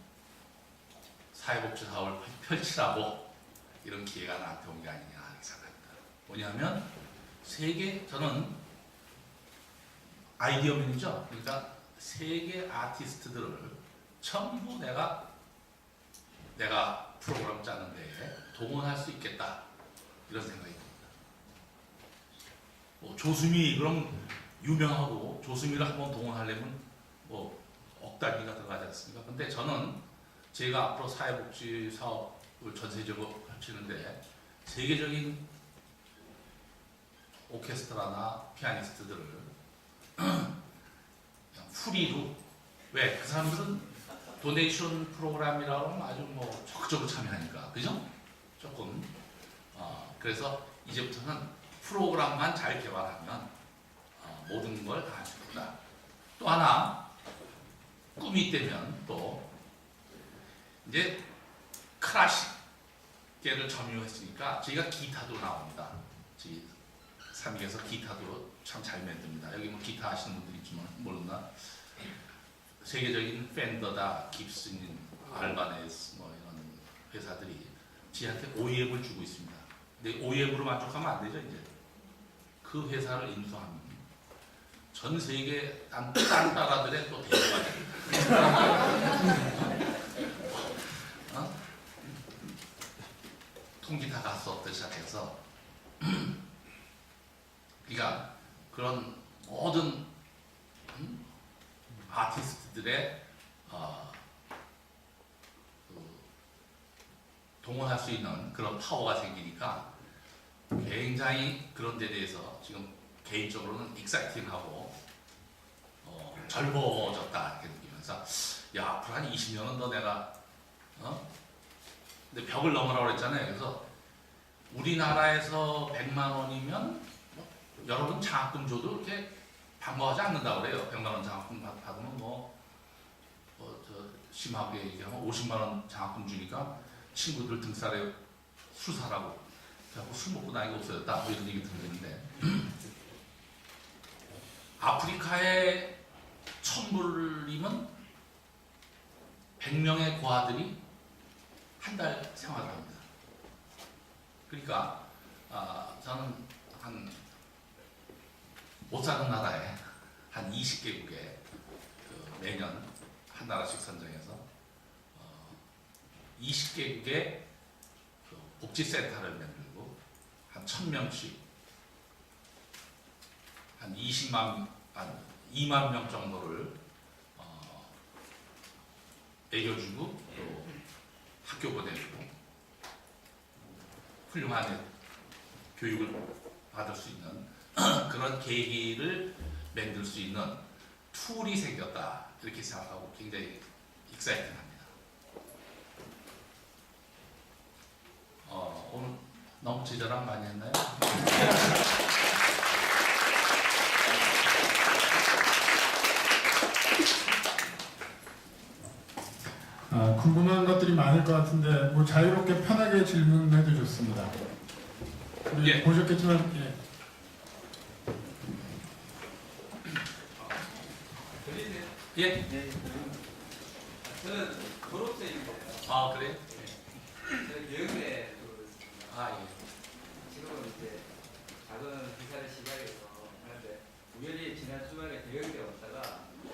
사회복지 사업을 펼치라고 이런 기회가 나한테 온 게 아니냐 이렇게 생각합니다. 뭐냐면 저는 아이디어맨이죠. 그러니까 세계 아티스트들을 전부 내가 프로그램 짜는데 동원할 수 있겠다 이런 생각이 듭니다. 뭐 조수미 그럼 유명하고 조수미를 한번 동원하려면 뭐 억 단위가 들어가지 않습니까? 근데 저는 제가 앞으로 사회복지 사업을 전세적으로 펼치는데 세계적인 오케스트라나 피아니스트들을 그냥 프리로, 왜? 그 사람들은 도네이션 프로그램이라고 하면 아주 뭐 적극적으로 참여하니까, 그죠? 조금 그래서 이제부터는 프로그램만 잘 개발하면 모든 걸 다 할 수 있다. 또 하나 꿈이 있다면 또 이제 클래식계를 점유했으니까 저희가 기타도 나옵니다. 저희 삼익에서 기타도 참 잘 만듭니다. 여기 뭐 기타 하시는 분들 있지만 모르나 세계적인 팬더다, 깁슨, 알바네스 뭐 이런 회사들이 저희한테 OEM을 주고 있습니다. 근데 OEM으로 만족하면 안 되죠. 이제 그 회사를 인수하면 전 세계 딴 나라들의 또 대우가 통기타 가수부터 시작해서 그러니까 그런 모든 아티스트들의 동원할 수 있는 그런 파워가 생기니까 굉장히 그런 데 대해서 지금 개인적으로는 익사이팅하고 젊어졌다 이렇게 느끼면서 야 앞으로 한 20년은 더 내가 근데 벽을 넘으라고 그랬잖아요. 그래서 우리나라에서 100만 원이면 여러분 장학금 줘도 이렇게 반가워하지 않는다고 그래요. 100만 원 장학금 받으면 저 심하게 얘기하면 50만 원 장학금 주니까 친구들 등살에 술 사라고 자꾸 술 먹고 나이가 없어졌다 뭐 이런 얘기 들리는데 아프리카에 1000불이면 100명의 고아들이 한 달 생활합니다. 그러니까 저는 못 사는 나라에 한 20개국에 매년 한 나라씩 선정해서 20개국의 복지센터를 만들고 한 1000명씩 한 2만 명 정도를 애겨주고 또 학교 보내주고 훌륭한 교육을 받을 수 있는 그런 계기를 만들 수 있는 툴이 생겼다 이렇게 생각하고 굉장히 익사이팅합니다. 오늘 너무 지저랑 많이 했나요? 궁금한 것들이 많을 것 같은데 뭐 자유롭게 편하게 질문해도 좋습니다. 우리 예. 보셨겠지만 예? 저는 졸업생인데요. 아 그래? 저는 여행에 있습니다. 아 예. 지금은 이제 작은 회사를 시작해서 하는데 우연히 지난 주말에 대형에 왔다가 그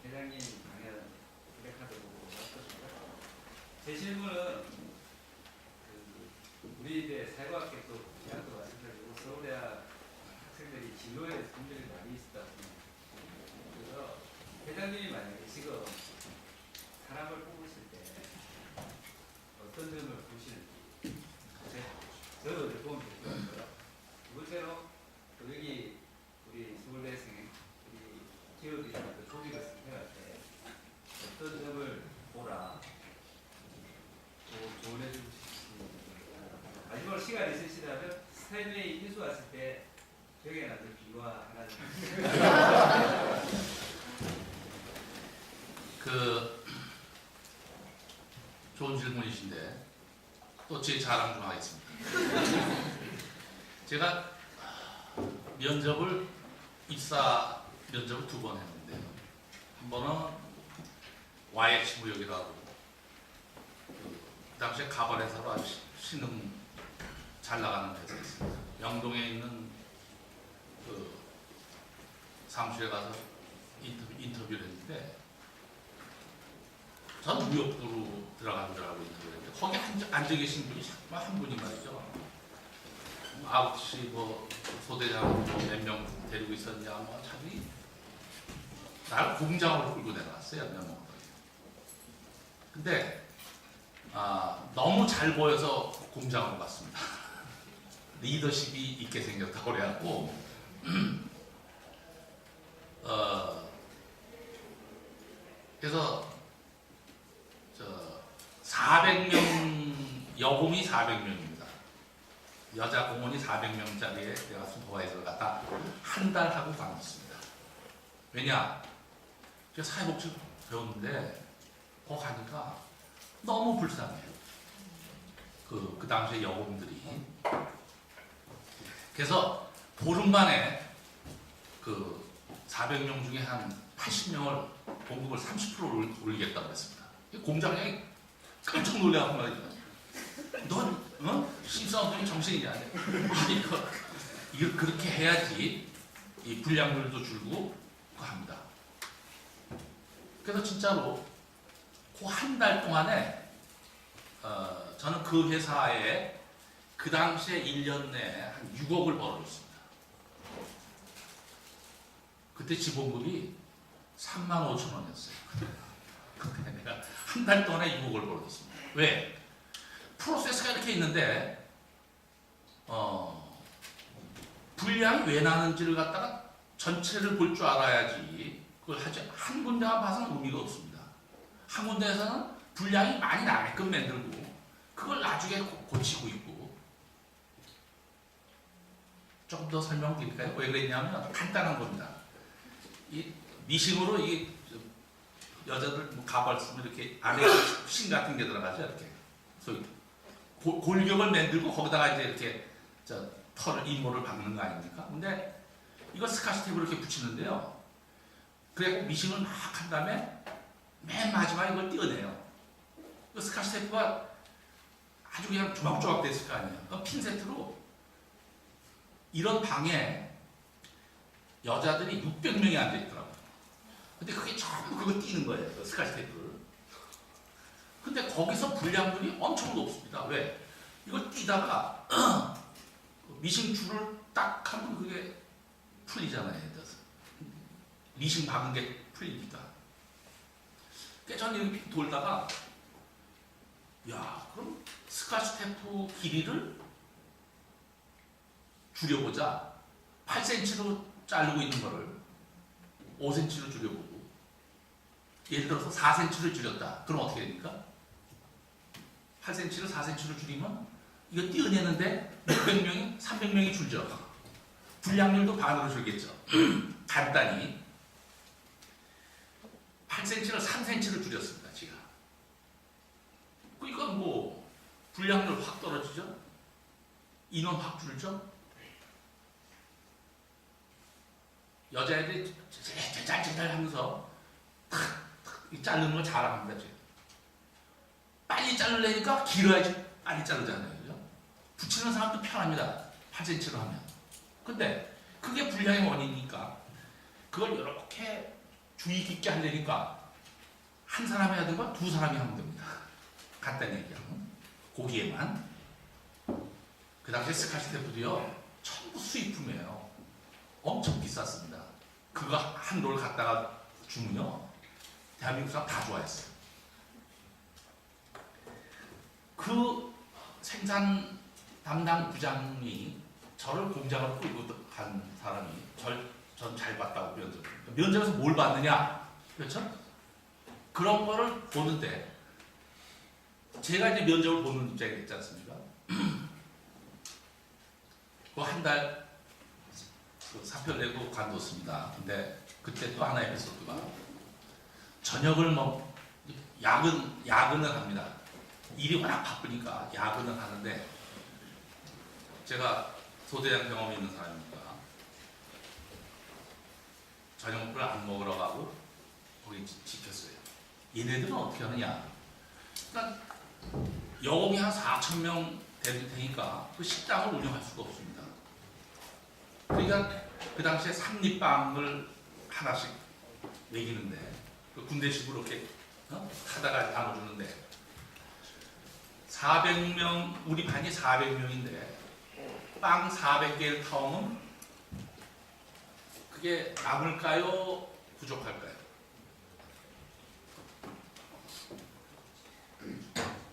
회장님 강연 블랙카드 보고 왔거든요. 제 질문은 우리대 사회과학계 또 대학도 마찬가지고 서울대학 학생들이 진로에 분들이 많이 있다 보니까 그래서 회장님이 만약에 지금 사람을 뽑으실 때 어떤 점을 보시는지 저도 도움이 될 것 같고요. 두 번째로 또 여기 우리 서울대생 우리 기업이나 또 조직을 선택할 때 어떤 점을 보라 또 조언해 주고 싶으신 마지막으로 시간 있으시다면 스타일웨이 인수 왔을 때 기억에 남는 비유와 하나 좋은 질문이신데 또 제 자랑 좀 하겠습니다. 제가 입사 면접을 2번 했는데요. 한 번은 YH 무역이라고 그 당시에 가발 회사로 아주 신흥 잘 나가는 회사였습니다. 영동에 있는 그 사무실에 가서 인터뷰를 했는데 저는 무역부로 들어간 줄 알고 인터뷰를 했는데 거기 앉아 계신 분이 한 분이 말이죠. 9시 뭐 소대장 몇 명 데리고 있었냐 뭐 자기 날 공장으로 끌고 내려갔어요. 면목동에. 근데 너무 잘 보여서 공장으로 갔습니다. 리더십이 있게 생겼다고 그래갖고 그래서 400명 여공이 400명입니다. 여자 공원이 400명짜리에 내가 슈퍼바이저를 갖다 한 달 하고 관뒀습니다. 왜냐? 제가 사회복지 배웠는데 거기 가니까 너무 불쌍해요. 그 당시에 여공들이. 그래서 보름 만에 그 400명 중에 한 80명을 봉급을 30%를 올리겠다고 했습니다. 공장장이 깜짝 놀라고 말이죠. 넌 심사원들이 정신이냐? 아니 이걸 그렇게 해야지 이 불량률도 줄고 합니다. 그래서 진짜로 그 한 달 동안에 저는 그 회사에 그 당시에 1년 내에 한 6억을 벌어줬습니다. 그때 지봉급이 35,000원이었어요. 근데 내가 한 달 동안에 6억을 벌어줬습니다. 왜? 프로세스가 이렇게 있는데 분량이 왜 나는지를 갖다가 전체를 볼 줄 알아야지 그걸 하지 한 군데만 봐서는 의미가 없습니다. 한 군데에서는 분량이 많이 나게끔 만들고 그걸 나중에 고치고 있고. 조금 더 설명드릴까요? 왜 그랬냐면 간단한 겁니다. 이 미싱으로 이 여자들 뭐 가발 쓰면 이렇게 안에 신 같은 게 들어가죠. 이렇게 그래서 골격을 만들고 거기다가 이제 이렇게 털을 인모를 박는 거 아닙니까? 근데 이거 스카치 테이프를 이렇게 붙이는데요. 그래 미싱을 막 한 다음에 맨 마지막에 이걸 띄어내요. 그 스카치 테이프가 아주 그냥 조각조각 됐을 거 아니에요. 핀세트로 이런 방에 여자들이 600명이 앉아 있더라고요. 근데 그게 전부 그거 띄는 거예요. 그 스카치 테이프를. 근데 거기서 분량률이 엄청 높습니다. 왜? 이걸 띄다가 미싱 줄을 딱 하면 그게 풀리잖아요. 미싱 박은 게 풀리니까. 그래서 저는 이렇게 돌다가 야 그럼 스카치 테이프 길이를 줄여보자. 8cm로 자르고 있는 거를 5cm로 줄여보고 예를 들어서 4cm를 줄였다. 그럼 어떻게 됩니까? 8cm를 4cm로 줄이면 이거 띄어내는데 600명이 300명이 줄죠. 분량률도 반으로 줄겠죠. 간단히 8cm를 3cm를 줄였습니다. 제가. 그러니까 뭐 분량률 확 떨어지죠. 인원 확 줄죠. 여자애들이 짤짤짤 하면서 탁탁 자르는 걸 잘합니다. 지금. 빨리 자르려니까 길어야지 빨리 자르잖아요. 그죠? 붙이는 사람도 편합니다. 8cm로 하면. 근데 그게 불량의 원인이니까 그걸 이렇게 주의 깊게 하려니까 한 사람이 해야 되고 두 사람이 하면 됩니다. 간단히 얘기하면. 고기에만. 그 당시에 스카치 테이프도요. 전부 수입품이에요. 엄청 비쌌습니다. 그거 한 롤 갖다가 주면요. 대한민국 사람 다 좋아했어요. 그 생산 담당 부장이 저를 공장을 끌고 간 사람이 전 잘 봤다고 면접에서 뭘 봤느냐? 그렇죠? 그런 거를 보는데 제가 이제 면접을 보는 입장이 됐지 않습니까? 그 한 달 사표 내고 관뒀습니다. 근데 그때 또 하나의 에피소드가 저녁을 뭐 야근을 합니다. 일이 워낙 바쁘니까 야근을 하는데 제가 소대장 경험이 있는 사람이니까 저녁을 안 먹으러 가고 거기 지켰어요. 얘네들은 어떻게 하느냐? 그러니까 여공이 한 4,000명 될 테니까 그 식당을 운영할 수가 없습니다. 그러니까 그 당시에 삼립빵을 하나씩 먹이는데 그 군대식으로 이렇게 타다가 나눠주는데 400명 우리 반이 400명인데 빵 400개를 타오면 그게 남을까요? 부족할까요?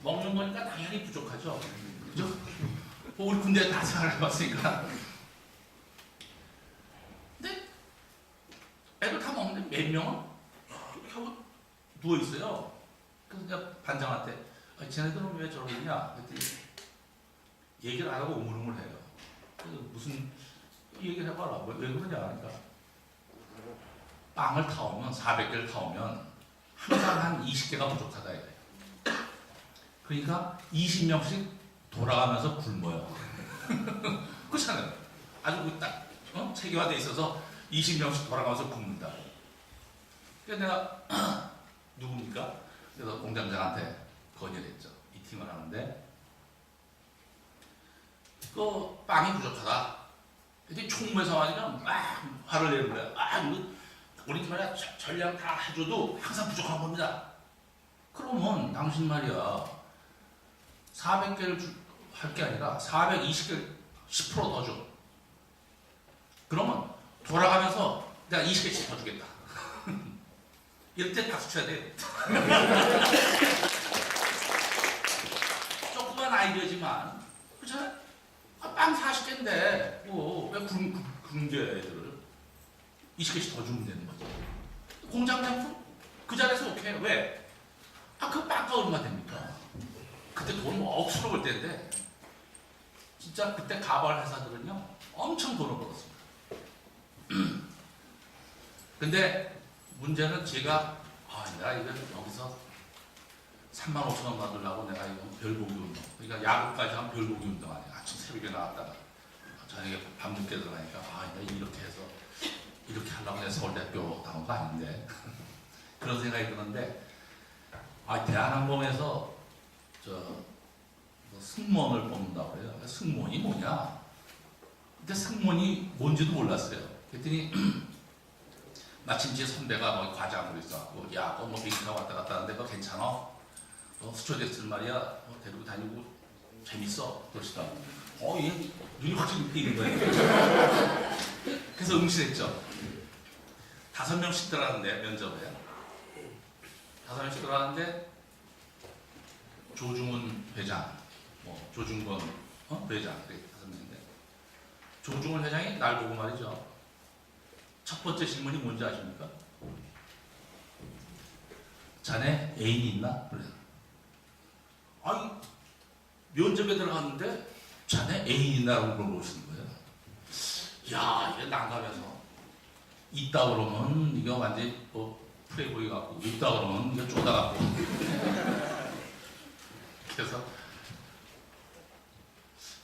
먹는 거니까 당연히 부족하죠. 그죠? 뭐 우리 군대 다 생활해봤으니까. 근데 애들 다 먹는데 몇 명은 이렇게 하고 누워있어요. 그래서 내가 반장한테 쟤네들은 왜 저러냐 그랬더니 얘기를 안 하고 우물우물해요. 그래서 무슨 얘기를 해봐라. 왜 그러냐 하니까 빵을 타오면 400개를 타오면 항상 한 20개가 부족하다 이거예요. 그러니까 20명씩 돌아가면서 굶어요. 그렇잖아요. 아주 딱 체계화돼 있어서 20명씩 돌아가면서 굶는다. 그래서 내가 누굽니까? 그래서 공장장한테 건의를 했죠. 미팅을 하는데 그 빵이 부족하다. 근데 총무에서 와니까 막 화를 내는 거야. 이거 우리 팀 말이야 전량 다 해줘도 항상 부족한 겁니다. 그러면 당신 말이야 400개를 할 게 아니라 420개 10% 더 줘. 그러면 돌아가면서 내가 20개씩 더 주겠다. 이럴 때 박수 쳐야 돼. 조그만 아이디어지만 그렇잖아요. 빵 40개인데 왜 굶겨 애들을 20개씩 더 주면 되는 거지. 공장 장품 그 자리에서 오케이. 왜? 그 빵가 얼마 됩니까? 그때 돈 억수로 벌 때인데 진짜 그때 가발 회사들은요 엄청 돈을 벌었습니다. 근데 문제는 제가 내가 이거 여기서 35,000원 받으려고 내가 이거 별보기 운동, 그러니까 야구까지 하면 별보기 운동 아니야. 아침 새벽에 나왔다가 저녁에 밤늦게 들어가니까 내가 이렇게 해서 이렇게 하려고 내가 서울대학교 나온 거 아닌데 그런 생각이 드는데 대한항공에서 승무원을 뽑는다고 그래요. 승무원이 뭐냐? 근데 승무원이 뭔지도 몰랐어요. 그랬더니 마침 제 선배가 거기 과장으로 있어갖고 뭐 비행기가 왔다 갔다 하는데 그거 괜찮아? 스튜어디스 말이야 데리고 다니고 재밌어 그러시다. 얘 눈이 확실히 뜨이는 거예요. 그래서 응시했죠. 5명씩 들어갔는데 면접에 5명씩 들어갔는데 조중훈 회장, 조중건 회장 그래 5명인데 조중훈 회장이 날 보고 말이죠. 첫 번째 질문이 뭔지 아십니까? 자네 애인이 있나? 그래. 면접에 들어갔는데 자네 애인 있나라고 물어보시는 거예요. 이게 난감해서 있다 그러면 이거 완전히 플레이보이 같고 없다 그러면 이거 쪼다 같고 그래서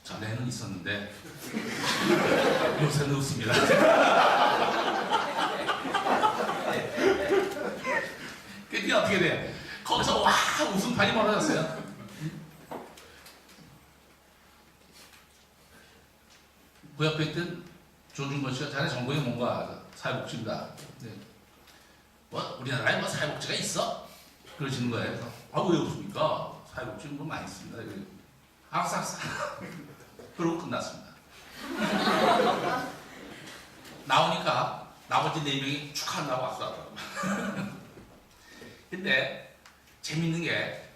전에는 있었는데 요새는 없습니다. 그게 어떻게 돼? 거기서 웃음판이 벌어졌어요. 그 옆에 있던 조준건 씨가 자네 전공이 뭔가 사회복지입니다. 네. 우리나라에 사회복지가 있어? 그러시는 거예요. 그래서 왜 없습니까? 사회복지는 뭐 많이 있습니다. 알았어. 그러고 끝났습니다. 나오니까 나머지 4명이 축하한다고 왔더라고요. 근데 재밌는 게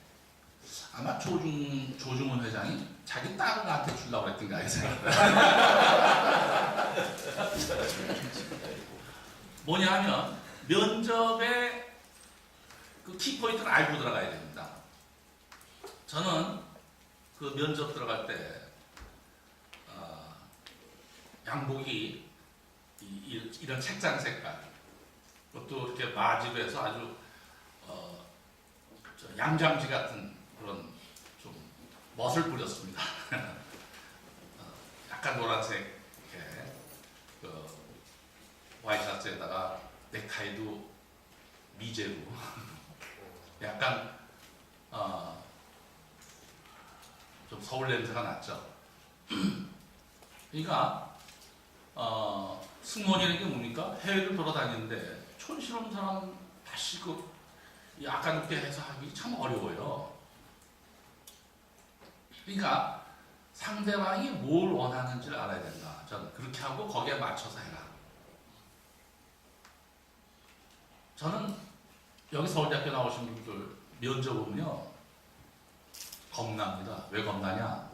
아마 조중훈 회장이 자기 딸을 나한테 주려고 했던가 이 생각합니다. 뭐냐 하면 면접에 그 키포인트를 알고 들어가야 됩니다. 저는 그 면접 들어갈 때 양복이 이런 책장 색깔, 그것도 이렇게 마집에서 아주 양장지 같은 그런 좀 멋을 부렸습니다. 약간 노란색 이렇게 와이셔츠에다가 넥타이도 미제로 약간 좀 서울 냄새가 났죠. 그러니까 승무원이라는 게 뭡니까? 해외를 돌아다니는데 촌스러운 사람 다시 약간 늦게 해서 하기 참 어려워요. 그러니까 상대방이 뭘 원하는지를 알아야 된다. 저는 그렇게 하고 거기에 맞춰서 해라. 저는 여기 서울대학교 나오신 분들 면접 보면요 겁납니다. 왜 겁나냐?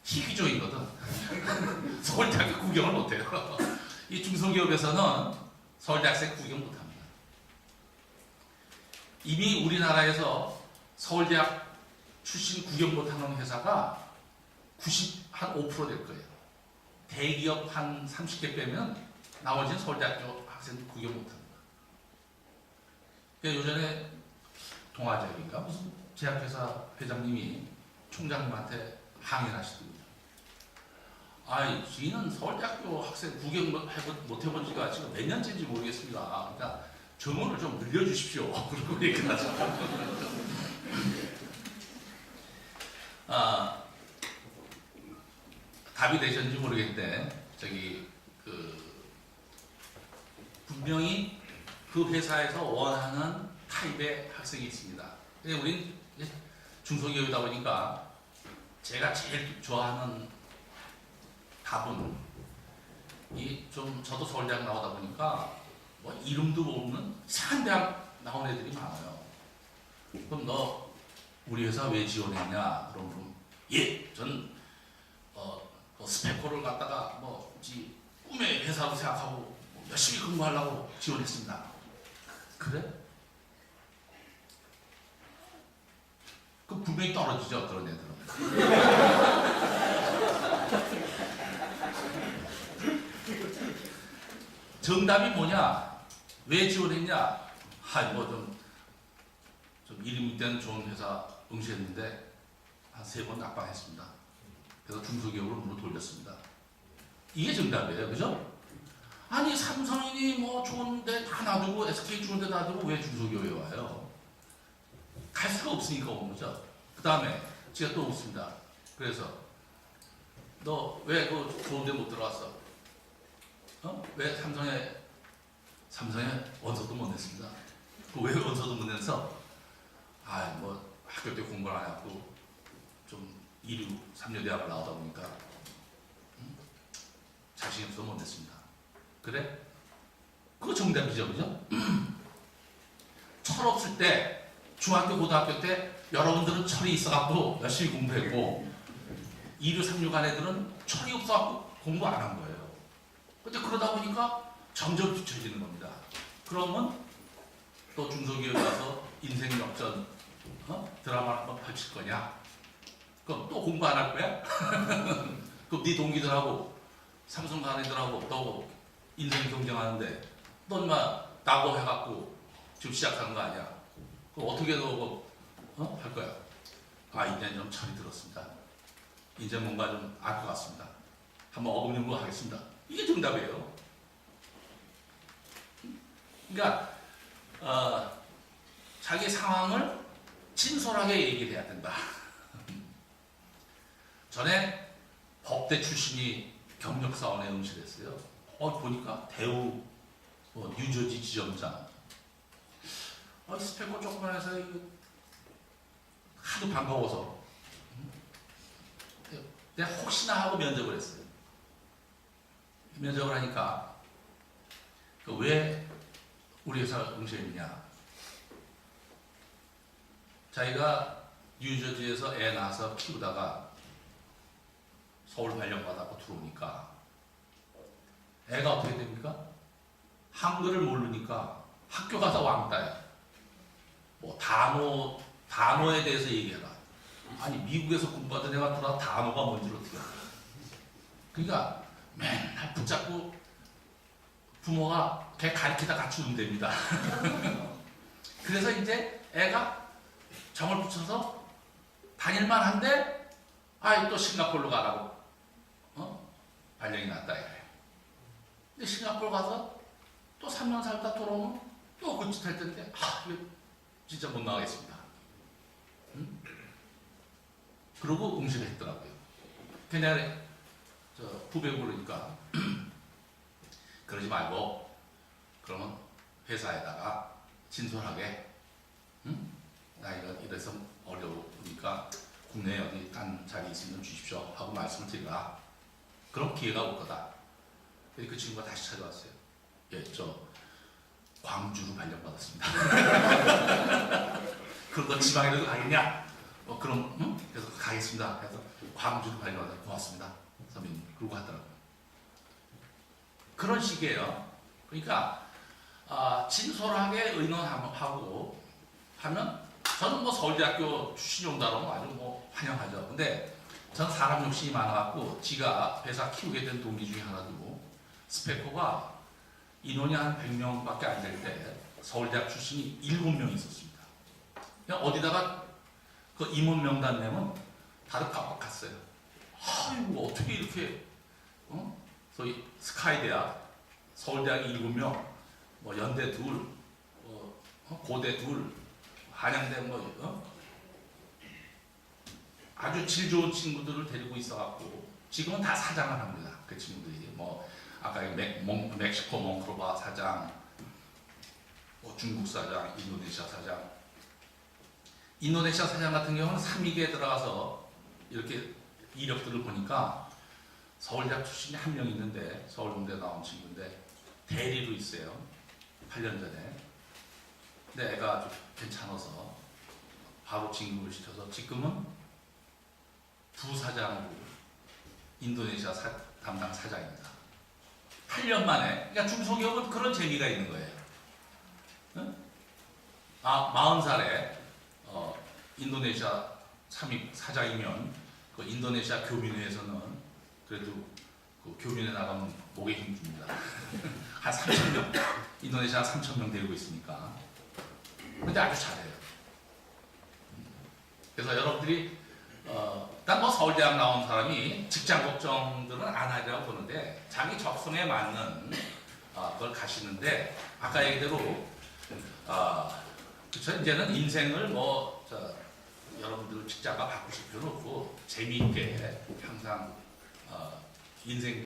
희귀조이거든. 서울대학교 구경을 못해요. 이 중소기업에서는 서울대학생 구경 못합니다. 이미 우리나라에서 서울대학 출신 구경 못하는 회사가 5% 될 거예요. 대기업 한 30개 빼면 나머지는 서울대학교 학생 구경 못합니다. 요전에 동아제약인가 무슨 제약회사 회장님이 총장님한테 항의를 하시더군요. 아이, 저희는 서울대학교 학생 구경 못 해본 지가 지금 몇 년째인지 모르겠습니다. 그러니까 정원을 좀 늘려주십시오. 그러고 얘기를 하죠. 답이 되셨는지 모르겠는데, 분명히 그 회사에서 원하는 타입의 학생이 있습니다. 근데 우린 중소기업이다 보니까 제가 제일 좋아하는 답은 저도 서울대학 나오다 보니까 뭐 이름도 모르는 이상한 대학 나온 애들이 많아요. 그럼 너 우리 회사 왜 지원했냐? 그러면 예, 전 스페코를 갖다가 꿈의 회사로 생각하고 열심히 근무하려고 지원했습니다. 그래? 그 분명히 떨어지죠, 그런 애들은. 정답이 뭐냐? 왜 지원했냐? 좀 이름 있는 좋은 회사 응시했는데 한 3번 낙방했습니다. 그래서 중소기업으로 문을 돌렸습니다. 이게 정답이에요, 그죠? 아니, 삼성이니 좋은데 다 놔두고 SK 좋은데 놔두고 왜 중소기업에 와요? 갈 수가 없으니까 온 거죠. 그 다음에 제가 또 묻습니다. 그래서 너 왜 그 좋은데 못 들어갔어? 왜 삼성에 원서도 못 냈습니다. 왜 원서도 못 내서? 학교 때 공부를 안 해갖고 좀 이류 3류 대학을 나오다 보니까 자신이 없어서 못 냈습니다. 그래? 그거 정답이죠, 그죠? 철 없을 때, 중학교, 고등학교 때 여러분들은 철이 있어갖고 열심히 공부했고 2류, 3류 간 애들은 철이 없어갖고 공부 안 한 거예요. 근데 그러다 보니까 점점 뒤처지는 겁니다. 그러면 또 중소기업에 가서 인생 역전 드라마 한번 펼칠 거냐? 그럼 또 공부 안 할 거야? 그럼 네 동기들하고 삼성 간 애들하고 너 인생 경쟁하는데 너 나고 해갖고 지금 시작하는 거 아니야? 그럼 어떻게 너 할 거야? 이제 좀 철이 들었습니다. 이제 뭔가 좀 알 것 같습니다. 한번 어금연구 하겠습니다. 이게 정답이에요. 그러니까 자기 상황을 진솔하게 얘기를 해야 된다. 전에 법대 출신이 경력사원에 응시했어요. 보니까 대우 뉴저지 지점장. 스펙은 조금만 해서 하도 반가워서 내가 혹시나 하고 면접을 했어요. 면접을 하니까 왜 우리 회사 응시했느냐? 자기가 뉴저지에서 애 낳아서 키우다가 서울 발령받아서 들어오니까 애가 어떻게 됩니까? 한글을 모르니까 학교 가서 왕따야. 단어에 대해서 얘기해라. 아니, 미국에서 공부하던 애가 들어와 단어가 뭔지를 어떻게 알아? 그러니까 맨날 붙잡고 부모가 걔 가르치다 같이 운답니다. 그래서 이제 애가 정을 붙여서 다닐만 한데 또 싱가포르로 가라고 발령이 났다 이래. 근데 싱가포르 가서 또 3년 살다 돌아오면 또 그 짓 할 텐데 이거 진짜 못 나가겠습니다. 그러고 응시를 했더라고요. 그냥 후배 부르니까 그러지 말고 그러면 회사에다가 진솔하게 나 이래서 어려우니까 국내에 어디 딴 자리 있으면 주십시오 하고 말씀을 드리라. 그런 기회가 올 거다. 그 친구가 다시 찾아왔어요. 예, 저 광주로 발령받았습니다. 그거 지방에도 가겠냐? 그럼 그래서 가겠습니다. 그래서 광주로 발령받아 고맙습니다. 선배님. 그러고 하더라고요. 그런 식이에요. 그러니까 진솔하게 의논하고 하면 저는 뭐 서울대학교 출신이 온다고 아주 뭐 환영하죠. 근데 전 사람 욕심이 많아갖고 지가 회사 키우게 된 동기 중에 하나도 스페코가 인원이 한 100명밖에 안 될 때 서울대학 출신이 7명 있었습니다. 그냥 어디다가 그 임원 명단 내면 다들 깜빡했어요. 아이고 어떻게 이렇게 소위 스카이대학 서울대학 7명, 뭐 연대 2, 고대 2, 한양대 아주 질 좋은 친구들을 데리고 있어갖고 지금은 다 사장을 합니다. 그 친구들이 뭐 아까 멕시코 몽크로바 사장, 뭐 중국 사장, 인도네시아 사장. 인도네시아 사장 같은 경우는 3위기에 들어가서 이렇게 이력들을 보니까 서울대학 출신이 한 명 있는데 서울공대 나온 친구인데 대리로 있어요. 8년 전에. 근데 애가 아주 괜찮아서 바로 진급을 시켜서 지금은 부사장으로 인도네시아 담당 사장입니다. 8년 만에. 그러니까 중소기업은 그런 재미가 있는 거예요. 응? 40살에 인도네시아 참입 사장이면 그 인도네시아 교민회에서는 그래도 그 교민회 나가면 목에 힘 줍니다. 한 3,000명, 인도네시아 3,000명 데리고 있으니까. 근데 아주 잘해요. 그래서 여러분들이 일단 뭐 서울대학 나온 사람이 직장 걱정들은 안 하리라고 보는데 자기 적성에 맞는 그걸 가시는데 아까 얘기대로 그쵸 이제는 인생을 여러분들 직장과 바꾸실 필요는 없고 재미있게 항상 인생